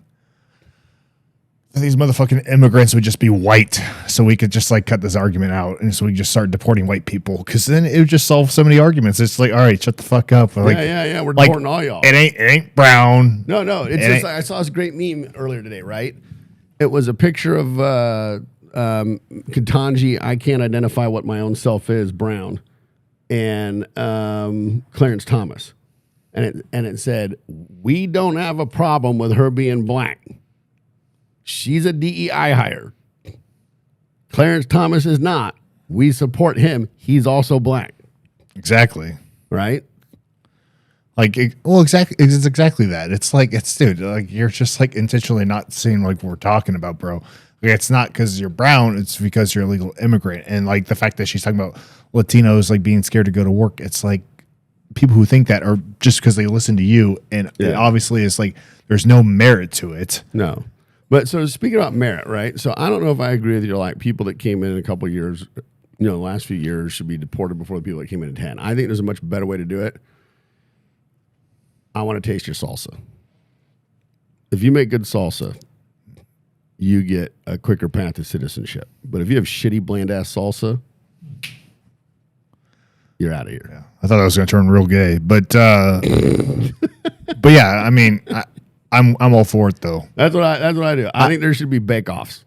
Speaker 2: that these motherfucking immigrants would just be white, so we could just like cut this argument out, and so we just start deporting white people, because then it would just solve so many arguments. It's like, all right, shut the fuck up. Like,
Speaker 1: yeah, we're deporting all y'all.
Speaker 2: It ain't brown.
Speaker 1: No, it's just I saw this great meme earlier today. Right, it was a picture of Ketanji. I can't identify what my own self is, brown, and Clarence Thomas. And it said, we don't have a problem with her being black. She's a DEI hire. Clarence Thomas is not. We support him. He's also black.
Speaker 2: Exactly.
Speaker 1: Right?
Speaker 2: Exactly. It's exactly that. It's like, dude, like, you're just like intentionally not seeing like what we're talking about, bro. It's not because you're brown, it's because you're a legal immigrant. And like the fact that she's talking about Latinos like being scared to go to work, it's like people who think that are just because they listen to you. And it obviously is like there's no merit to it.
Speaker 1: No. But so speaking about merit, right? So I don't know if I agree with you. Like people that came in a couple of years, the last few years should be deported before the people that came in 10. I think there's a much better way to do it. I want to taste your salsa. If you make good salsa, you get a quicker path to citizenship. But if you have shitty, bland-ass salsa, you're out of here.
Speaker 2: Yeah. I thought I was going to turn real gay. But but yeah, I mean, I'm all for it, though.
Speaker 1: That's what I do. I think there should be bake-offs.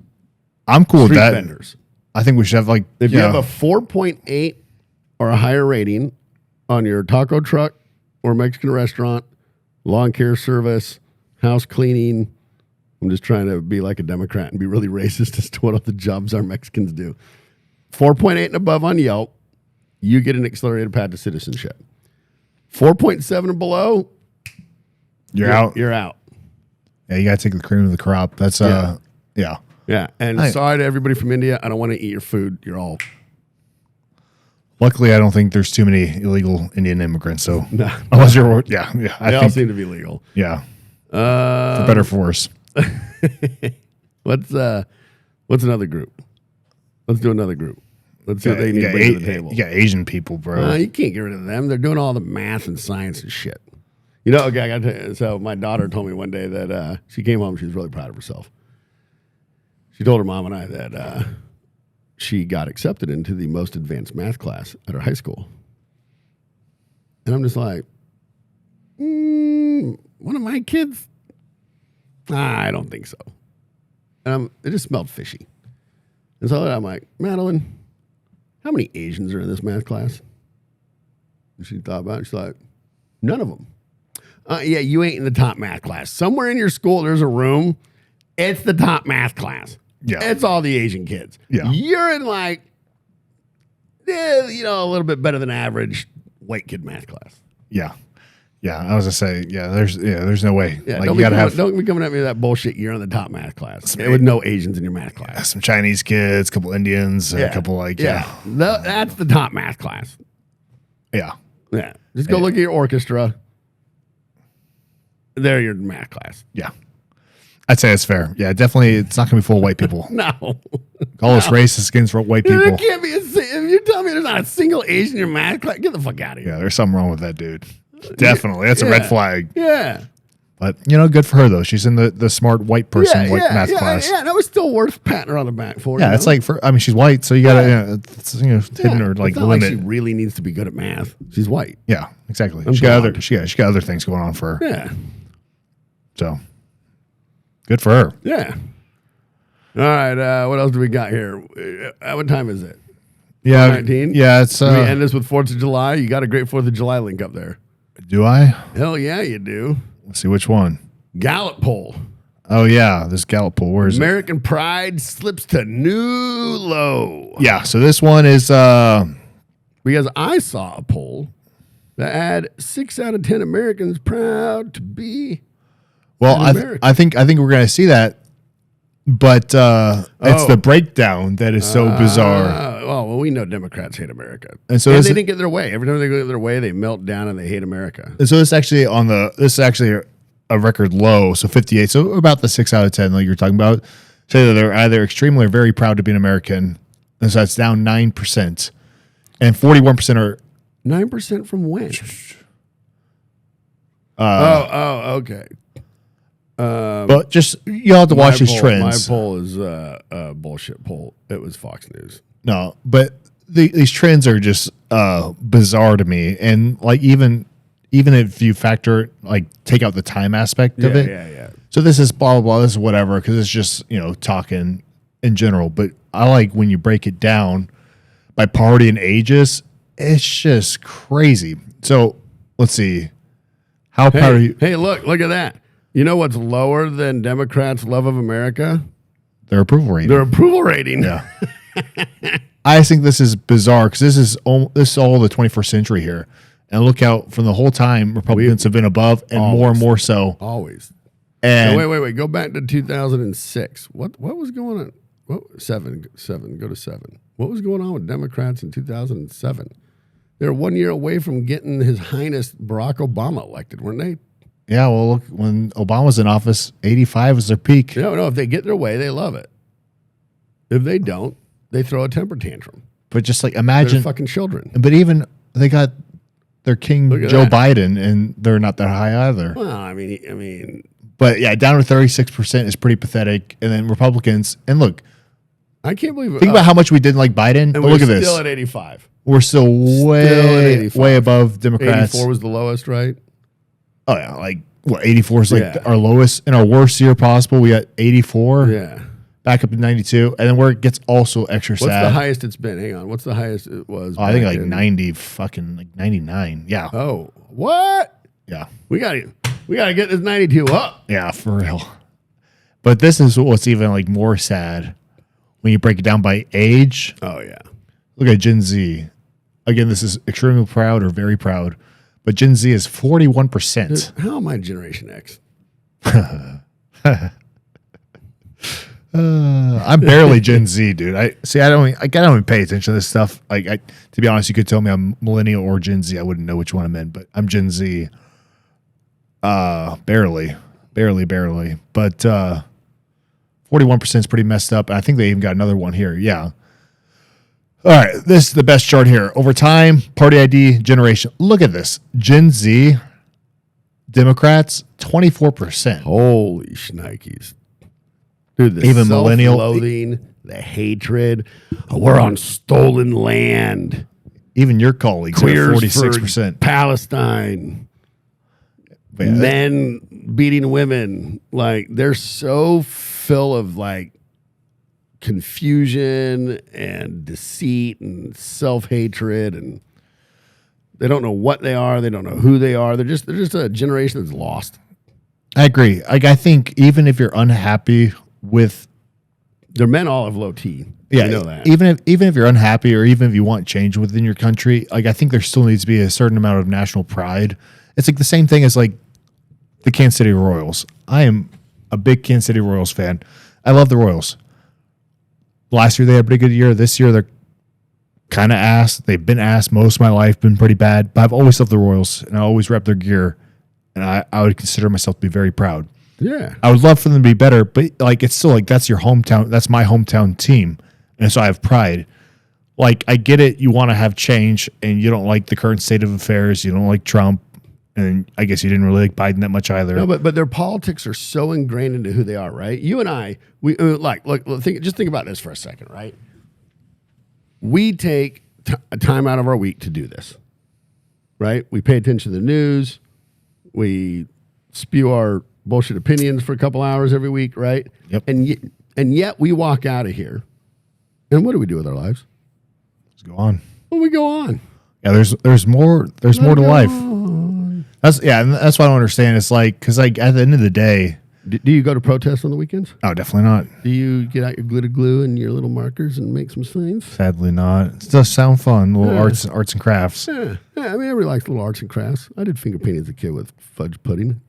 Speaker 2: I'm cool with
Speaker 1: Street
Speaker 2: that.
Speaker 1: vendors.
Speaker 2: I think we should have like...
Speaker 1: If you have a 4.8 or a higher rating on your taco truck or Mexican restaurant, lawn care service, house cleaning... I'm just trying to be like a Democrat and be really racist as to what all the jobs our Mexicans do. 4.8 and above on Yelp, you get an accelerated path to citizenship. 4.7 and below,
Speaker 2: you're out.
Speaker 1: You're out.
Speaker 2: Yeah, you got to take the cream of the crop. That's, yeah.
Speaker 1: Yeah, and sorry to everybody from India. I don't want to eat your food. You're all...
Speaker 2: Luckily, I don't think there's too many illegal Indian immigrants. So,
Speaker 1: no.
Speaker 2: Unless you're... Yeah.
Speaker 1: They all seem to be legal.
Speaker 2: Yeah. For better or for worse.
Speaker 1: What's another group? Let's do another group. Let's see what they need to bring to the table.
Speaker 2: You got Asian people, bro.
Speaker 1: You can't get rid of them. They're doing all the math and science and shit. Okay, I got to tell you. So my daughter told me one day that she came home. She was really proud of herself. She told her mom and I that she got accepted into the most advanced math class at her high school. And I'm just like, one of my kids? I don't think so. It just smelled fishy. And so I'm like, Madeline, how many Asians are in this math class? And she thought about it. She's like, none of them. Yeah, you ain't in the top math class. Somewhere in your school, there's a room. It's the top math class.
Speaker 2: Yeah.
Speaker 1: It's all the Asian kids.
Speaker 2: Yeah.
Speaker 1: You're in like, a little bit better than average white kid math class.
Speaker 2: Yeah. Yeah, I was gonna say, there's no way.
Speaker 1: Yeah,
Speaker 2: like
Speaker 1: don't
Speaker 2: you gotta have
Speaker 1: be coming at me with that bullshit. You're in the top math class with no Asians in your math class.
Speaker 2: some Chinese kids, a couple Indians, a couple
Speaker 1: That's the top math class.
Speaker 2: Yeah.
Speaker 1: Just go look at your orchestra. They're your math class.
Speaker 2: Yeah. I'd say it's fair. Yeah, definitely. It's not gonna be full of white people.
Speaker 1: No.
Speaker 2: All this racist against white people.
Speaker 1: There can't be if you're telling me there's not a single Asian in your math class, get the fuck out of here.
Speaker 2: Yeah, there's something wrong with that dude. Definitely. That's a red flag.
Speaker 1: Yeah.
Speaker 2: But, good for her, though. She's in the smart white person math class.
Speaker 1: Yeah, that was still worth patting her on the back for.
Speaker 2: Yeah, it's like, she's white, so you got to, hidden her, like,
Speaker 1: it's not
Speaker 2: limit.
Speaker 1: like she really needs to be good at math. She's white.
Speaker 2: Yeah, exactly. She got other things going on for her.
Speaker 1: Yeah.
Speaker 2: So, good for her.
Speaker 1: Yeah. All right, what else do we got here? What time is it?
Speaker 2: Yeah.
Speaker 1: 19?
Speaker 2: Yeah, it's...
Speaker 1: we end this with 4th of July? You got a great 4th of July link up there.
Speaker 2: Do I?
Speaker 1: Hell yeah, you do.
Speaker 2: Let's see which one.
Speaker 1: Gallup poll.
Speaker 2: Oh, yeah, this Gallup poll. Where is
Speaker 1: American pride slips to new low.
Speaker 2: Yeah, so this one is...
Speaker 1: Because I saw a poll that had 6 out of 10 Americans proud to be
Speaker 2: I think we're going to see that, but it's the breakdown that is so bizarre.
Speaker 1: Well, we know Democrats hate America,
Speaker 2: and so
Speaker 1: they didn't get their way. Every time they go their way, they melt down and they hate America.
Speaker 2: And so this is actually a record low, so 58. So about the 6 out of 10 like you're talking about, say that they're either extremely or very proud to be an American, and so that's down 9%, and 41% are
Speaker 1: 9% from when? Okay.
Speaker 2: But just you have to watch these trends.
Speaker 1: My poll is a bullshit poll. It was Fox News.
Speaker 2: No, but these trends are just bizarre to me, and like even if you factor take out the time aspect of it.
Speaker 1: Yeah.
Speaker 2: So this is blah blah blah. This is whatever because it's just talking in general. But I like when you break it down by party and ages. It's just crazy. So let's see. How proud are you?
Speaker 1: Hey, look at that. You know what's lower than Democrats' love of America?
Speaker 2: Their approval rating.
Speaker 1: Their approval rating.
Speaker 2: Yeah. I think this is bizarre because this is all the 21st century here. And look out, from the whole time, Republicans have been above and more so.
Speaker 1: Always.
Speaker 2: And
Speaker 1: wait. Go back to 2006. What was going on? Seven. Go to 7. What was going on with Democrats in 2007? They were 1 year away from getting His Highness Barack Obama elected, weren't they?
Speaker 2: Yeah, well, look, when Obama was in office, 85 was their peak.
Speaker 1: No, if they get their way, they love it. If they don't, they throw a temper tantrum.
Speaker 2: But just like
Speaker 1: They're
Speaker 2: imagine,
Speaker 1: fucking children.
Speaker 2: but even they got their king
Speaker 1: Look at
Speaker 2: Joe
Speaker 1: that.
Speaker 2: Biden, and they're not that high either.
Speaker 1: Well, I mean,
Speaker 2: But yeah, down to 36% is pretty pathetic. And then Republicans, and look,
Speaker 1: I can't believe.
Speaker 2: think about how much we didn't like Biden.
Speaker 1: And
Speaker 2: But
Speaker 1: we're
Speaker 2: look at
Speaker 1: still
Speaker 2: this.
Speaker 1: at 85.
Speaker 2: We're still
Speaker 1: at
Speaker 2: way,
Speaker 1: 85.
Speaker 2: way above Democrats.
Speaker 1: 84 was the lowest, right?
Speaker 2: Oh yeah, like what? 84 is like
Speaker 1: Yeah.
Speaker 2: our lowest in our worst year possible. We got 84.
Speaker 1: Yeah.
Speaker 2: Back up to 92, and then where it gets also extra
Speaker 1: What's
Speaker 2: sad.
Speaker 1: the highest it's been? Hang on. What's the highest it was?
Speaker 2: I think
Speaker 1: back
Speaker 2: like
Speaker 1: in-
Speaker 2: 90, fucking like 99. Yeah,
Speaker 1: Oh, what?
Speaker 2: yeah,
Speaker 1: We got to get this 92 up.
Speaker 2: yeah, for real. But this is what's even like more sad when you break it down by age.
Speaker 1: Oh yeah.
Speaker 2: Look at Gen Z. Again, this is extremely proud or very proud, but Gen Z is 41%.
Speaker 1: How am I Generation X?
Speaker 2: I'm barely Gen Z, dude. I don't even pay attention to this stuff. Like, to be honest, you could tell me I'm millennial or Gen Z. I wouldn't know which one I'm in, but I'm Gen Z. Barely. But 41% is pretty messed up. And I think they even got another one here. Yeah. All right, this is the best chart here. Over time, party ID generation. Look at this. Gen Z, Democrats, 24%.
Speaker 1: Holy shnikes. Dude, the
Speaker 2: Even millennial-
Speaker 1: self-loathing, the hatred. Oh, we're on stolen land.
Speaker 2: Even your colleagues are at
Speaker 1: Queers
Speaker 2: 46%.
Speaker 1: for Palestine.
Speaker 2: Yeah,
Speaker 1: Men beating women. Like, they're so full of, like, confusion and deceit and self-hatred, and they don't know what they are. They don't know who they are. They're just a generation that's lost.
Speaker 2: I agree. Like, I think even if you're unhappy with,
Speaker 1: They're men all of low T.
Speaker 2: yeah,
Speaker 1: You know that.
Speaker 2: even if you're unhappy or even if you want change within your country, like I think there still needs to be a certain amount of national pride. It's like the same thing as like the Kansas City Royals. I am a big Kansas City Royals fan. I love the Royals. Last year they had a pretty good year. This year they're kind of ass. They've been ass most of my life, been pretty bad. But I've always loved the Royals, and I always rep their gear. And I would consider myself to be very proud.
Speaker 1: Yeah.
Speaker 2: I would love for them to be better, but like it's still like that's your hometown. That's my hometown team, and so I have pride. Like I get it. You want to have change, and you don't like the current state of affairs. You don't like Trump, and I guess you didn't really like Biden that much either.
Speaker 1: No, but their politics are so ingrained into who they are, right? You and I, we just think about this for a second, right? We take a time out of our week to do this, right? We pay attention to the news. We spew our bullshit opinions for a couple hours every week, right?
Speaker 2: Yep.
Speaker 1: And yet we walk out of here, and what do we do with our lives?
Speaker 2: Let's go on.
Speaker 1: Well, we go on.
Speaker 2: Yeah, there's more to life. That's and that's what I don't understand. It's like because like at the end of the day,
Speaker 1: Do you go to protests on the weekends?
Speaker 2: oh, definitely not.
Speaker 1: Do you get out your glitter glue and your little markers and make some signs?
Speaker 2: Sadly, not. It does sound fun. Little arts and crafts.
Speaker 1: Yeah, I mean, everybody likes little arts and crafts. I did finger painting as a kid with fudge pudding.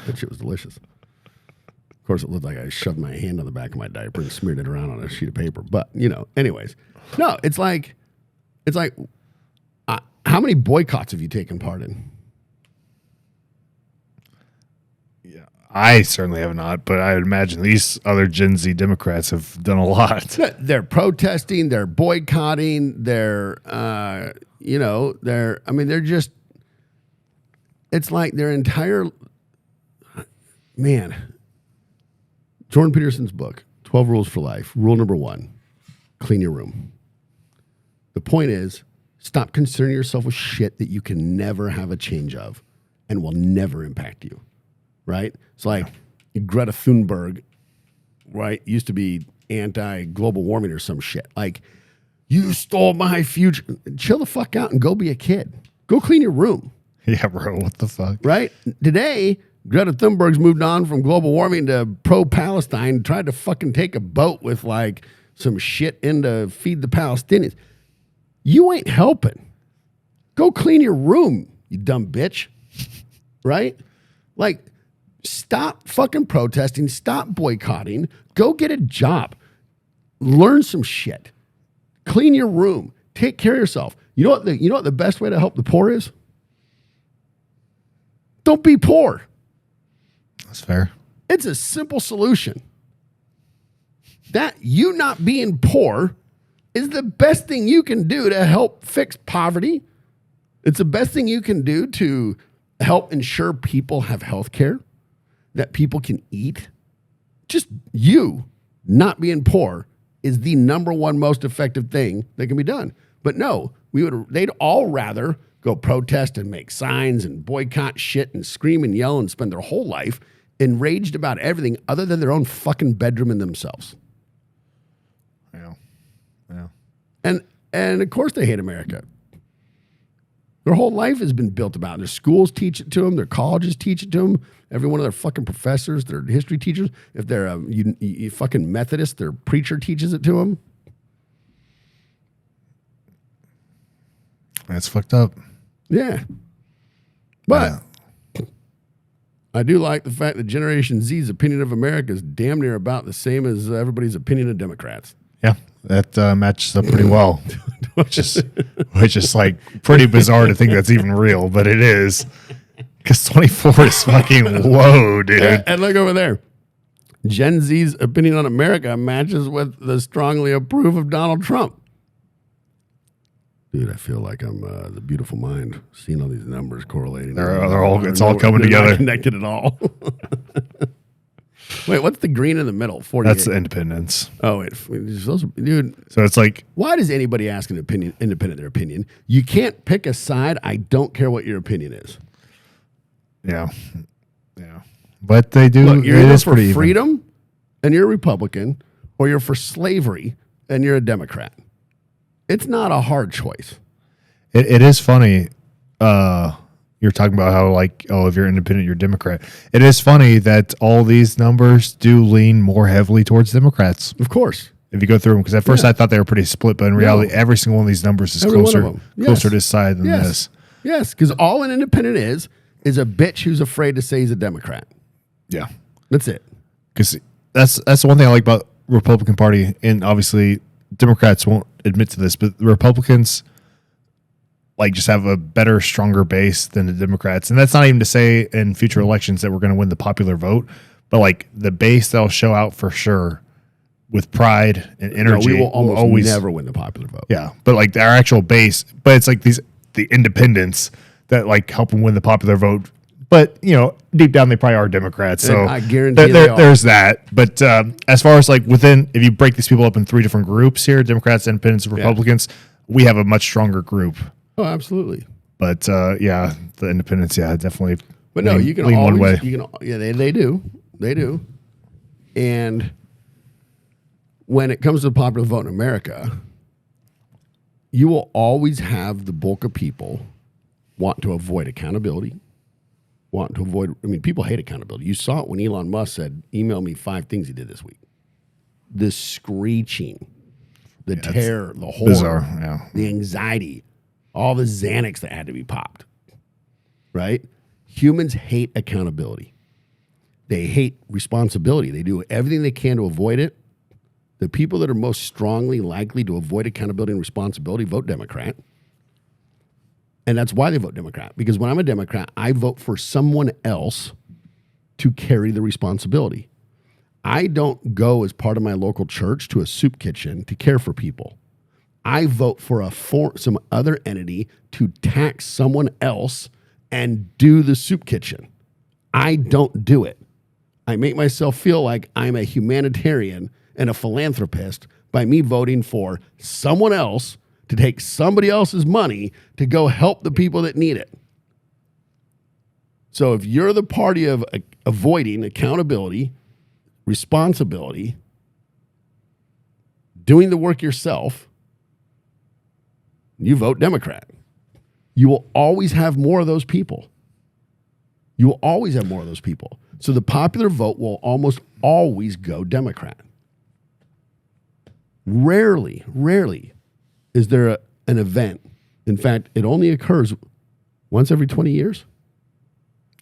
Speaker 1: That shit was delicious. Of course, it looked like I shoved my hand on the back of my diaper and smeared it around on a sheet of paper. But, anyways. No, it's like, how many boycotts have you taken part in?
Speaker 2: I certainly have not, but I would imagine these other Gen Z Democrats have done a lot.
Speaker 1: They're protesting, they're boycotting, they're just, it's like their entire, man. Jordan Peterson's book, 12 Rules for Life. Rule number 1, clean your room. The point is, stop concerning yourself with shit that you can never have a change of and will never impact you, right? It's like Greta Thunberg, right, used to be anti-global warming or some shit. Like, you stole my future. Chill the fuck out and go be a kid. Go clean your room.
Speaker 2: Yeah, bro, what the fuck?
Speaker 1: Right? Today, Greta Thunberg's moved on from global warming to pro-Palestine, tried to fucking take a boat with like some shit in to feed the Palestinians. You ain't helping. Go clean your room, you dumb bitch. Right? Like, stop fucking protesting. Stop boycotting. Go get a job. learn some shit. Clean your room. Take care of yourself. You know what the best way to help the poor is? Don't be poor.
Speaker 2: That's fair.
Speaker 1: It's a simple solution. That you not being poor is the best thing you can do to help fix poverty. It's the best thing you can do to help ensure people have health care, that people can eat. Just you not being poor is the number one most effective thing that can be done. But no, they'd all rather go protest and make signs and boycott shit and scream and yell and spend their whole life enraged about everything other than their own fucking bedroom and themselves.
Speaker 2: Yeah.
Speaker 1: And of course they hate America. Their whole life has been built about it. Their schools teach it to them. Their colleges teach it to them. Every one of their fucking professors, their history teachers, if they're a fucking Methodist, their preacher teaches it to them.
Speaker 2: That's fucked up.
Speaker 1: Yeah. But I do like the fact that Generation Z's opinion of America is damn near about the same as everybody's opinion of Democrats.
Speaker 2: Yeah, that matches up pretty well. which is like pretty bizarre to think that's even real, but it is. Because 24 is fucking low, dude.
Speaker 1: And look over there. Gen Z's opinion on America matches with the strongly approve of Donald Trump. Dude, I feel like I'm the beautiful mind, seeing all these numbers correlating.
Speaker 2: It's all coming together.
Speaker 1: Not connected at all. Wait, what's the green in the middle? 48.
Speaker 2: That's the independence.
Speaker 1: Oh, wait. Dude.
Speaker 2: So it's like,
Speaker 1: why does anybody ask an independent their opinion? You can't pick a side. I don't care what your opinion is.
Speaker 2: Yeah. But they do.
Speaker 1: Look, you're
Speaker 2: it
Speaker 1: either
Speaker 2: is
Speaker 1: for
Speaker 2: pretty
Speaker 1: freedom
Speaker 2: even.
Speaker 1: and you're a Republican, or you're for slavery and you're a Democrat. It's not a hard choice.
Speaker 2: It is funny. You're talking about how if you're independent, you're Democrat. It is funny that all these numbers do lean more heavily towards Democrats.
Speaker 1: Of course.
Speaker 2: If you go through them, because at first I thought they were pretty split, but in reality, every single one of these numbers is closer to this side than this.
Speaker 1: Yes, because all an independent is a bitch who's afraid to say he's a Democrat.
Speaker 2: Yeah.
Speaker 1: That's it.
Speaker 2: Because that's the one thing I like about Republican Party, and obviously Democrats won't admit to this, but the Republicans just have a better, stronger base than the Democrats. And that's not even to say in future elections that we're going to win the popular vote, but the base they'll show out for sure with pride and energy.
Speaker 1: No, we will almost never win the popular vote.
Speaker 2: Yeah. But our actual base, but it's the independents that help them win the popular vote. But, deep down they probably are Democrats. So
Speaker 1: I guarantee
Speaker 2: there's that. But as far as within, if you break these people up in three different groups here, Democrats, Independents, and Republicans, we have a much stronger group.
Speaker 1: Oh, absolutely.
Speaker 2: But the independents, definitely.
Speaker 1: But no, you can
Speaker 2: lean
Speaker 1: always,
Speaker 2: one way.
Speaker 1: They do. And when it comes to the popular vote in America, you will always have the bulk of people want to avoid accountability, people hate accountability. You saw it when Elon Musk said, email me 5 things he did this week. The screeching, the terror, the horror,
Speaker 2: bizarre,
Speaker 1: the anxiety, all the Xanax that had to be popped, right? Humans hate accountability. They hate responsibility. They do everything they can to avoid it. The people that are most strongly likely to avoid accountability and responsibility vote Democrat. And that's why they vote Democrat. Because when I'm a Democrat, I vote for someone else to carry the responsibility. I don't go as part of my local church to a soup kitchen to care for people. I vote for some other entity to tax someone else and do the soup kitchen. I don't do it. I make myself feel like I'm a humanitarian and a philanthropist by me voting for someone else to take somebody else's money to go help the people that need it. So if you're the party of avoiding accountability, responsibility, doing the work yourself, you vote Democrat. You will always have more of those people. You will always have more of those people. So the popular vote will almost always go Democrat. Rarely is there an event. In fact, it only occurs once every 20 years.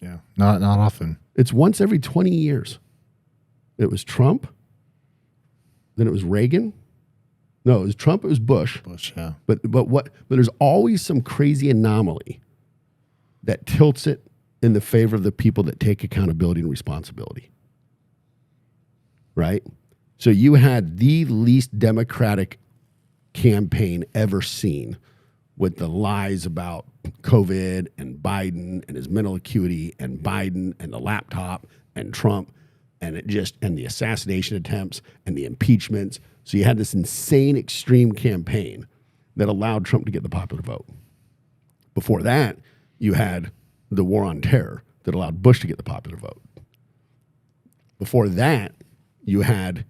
Speaker 2: Yeah, not often.
Speaker 1: It's once every 20 years. It was Trump, then it was Reagan, No, it was Trump. It was Bush.
Speaker 2: Bush, yeah.
Speaker 1: But there's always some crazy anomaly that tilts it in the favor of the people that take accountability and responsibility. Right? So you had the least democratic campaign ever seen with the lies about COVID and Biden and his mental acuity and Biden and the laptop and Trump and the assassination attempts and the impeachments. So you had this insane extreme campaign that allowed Trump to get the popular vote. Before that, you had the war on terror that allowed Bush to get the popular vote. Before that, you had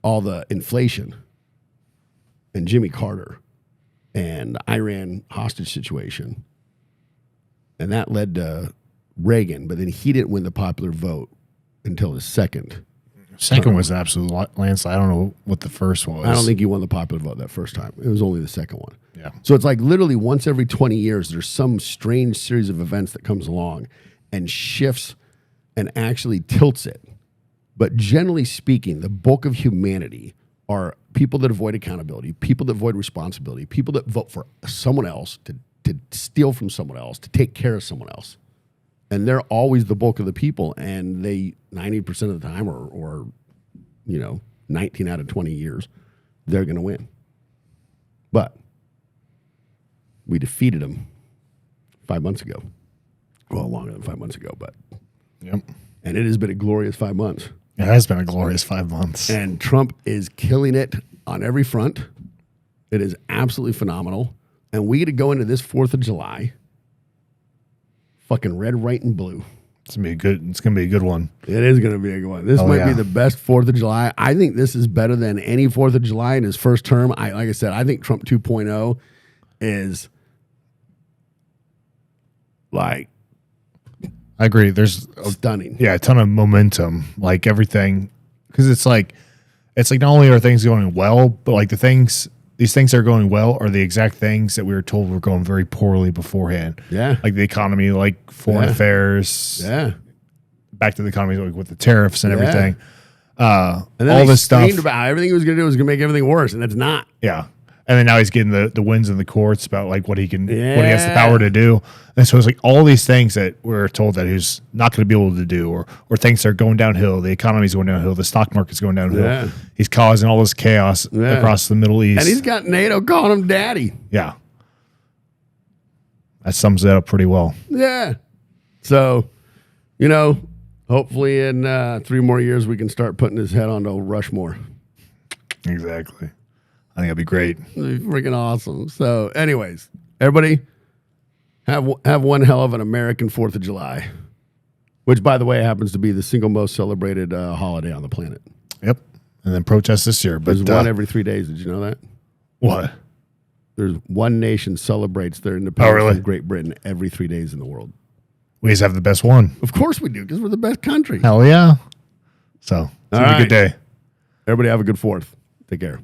Speaker 1: all the inflation and Jimmy Carter and the Iran hostage situation. And that led to Reagan, but then he didn't win the popular vote until his second.
Speaker 2: Second was an absolute landslide. I don't know what the first was.
Speaker 1: I don't think he won the popular vote that first time. It was only the second one.
Speaker 2: Yeah.
Speaker 1: So it's like literally once every 20 years, there's some strange series of events that comes along and shifts and actually tilts it. But generally speaking, the bulk of humanity are people that avoid accountability, people that avoid responsibility, people that vote for someone else, to steal from someone else, to take care of someone else. And they're always the bulk of the people, and they 90% of the time, or 19 out of 20 years, they're going to win. But we defeated them 5 months ago. Well, longer than 5 months ago, but
Speaker 2: Yep.
Speaker 1: And it has been a glorious 5 months.
Speaker 2: It has been a glorious 5 months.
Speaker 1: And Trump is killing it on every front. It is absolutely phenomenal. And we get to go into this 4th of July fucking red, white, and blue.
Speaker 2: It's gonna be good. It's gonna be a good one.
Speaker 1: It is going to be a good one. This might be the best 4th of July. I think this is better than any 4th of July in his first term. Like I said, I think Trump 2.0 is like
Speaker 2: I agree. There's
Speaker 1: stunning.
Speaker 2: a ton of momentum. Like everything, because it's like not only are things going well, but like these things that are going well are the exact things that we were told were going very poorly beforehand.
Speaker 1: Yeah.
Speaker 2: Like the economy, like foreign affairs.
Speaker 1: Yeah.
Speaker 2: Back to the economy, like with the tariffs and everything.
Speaker 1: And then
Speaker 2: all this stuff
Speaker 1: about everything he was going to do was going to make everything worse, and it's not.
Speaker 2: Yeah. And then now he's getting the wins in the courts about like what he has the power to do. And so it's like all these things that we're told that he's not going to be able to do, or things that are going downhill. The economy's going downhill. The stock market's going downhill.
Speaker 1: Yeah.
Speaker 2: He's causing all this chaos across the Middle East.
Speaker 1: And he's got NATO calling him daddy.
Speaker 2: Yeah. That sums it up pretty well.
Speaker 1: Yeah. So, hopefully in 3 more years we can start putting his head onto Rushmore.
Speaker 2: Exactly. I think that'd be great.
Speaker 1: It'd be freaking awesome. So, anyways, everybody have one hell of an American 4th of July, which, by the way, happens to be the single most celebrated holiday on the planet.
Speaker 2: Yep. And then protests this year. But
Speaker 1: There's one every 3 days. Did you know that?
Speaker 2: What?
Speaker 1: There's one nation celebrates their independence
Speaker 2: really?
Speaker 1: from Great Britain every 3 days in the world.
Speaker 2: We just have the best one.
Speaker 1: Of course we do, because we're the best country.
Speaker 2: Hell yeah. So, it's a good day.
Speaker 1: Everybody have a good 4th. Take care.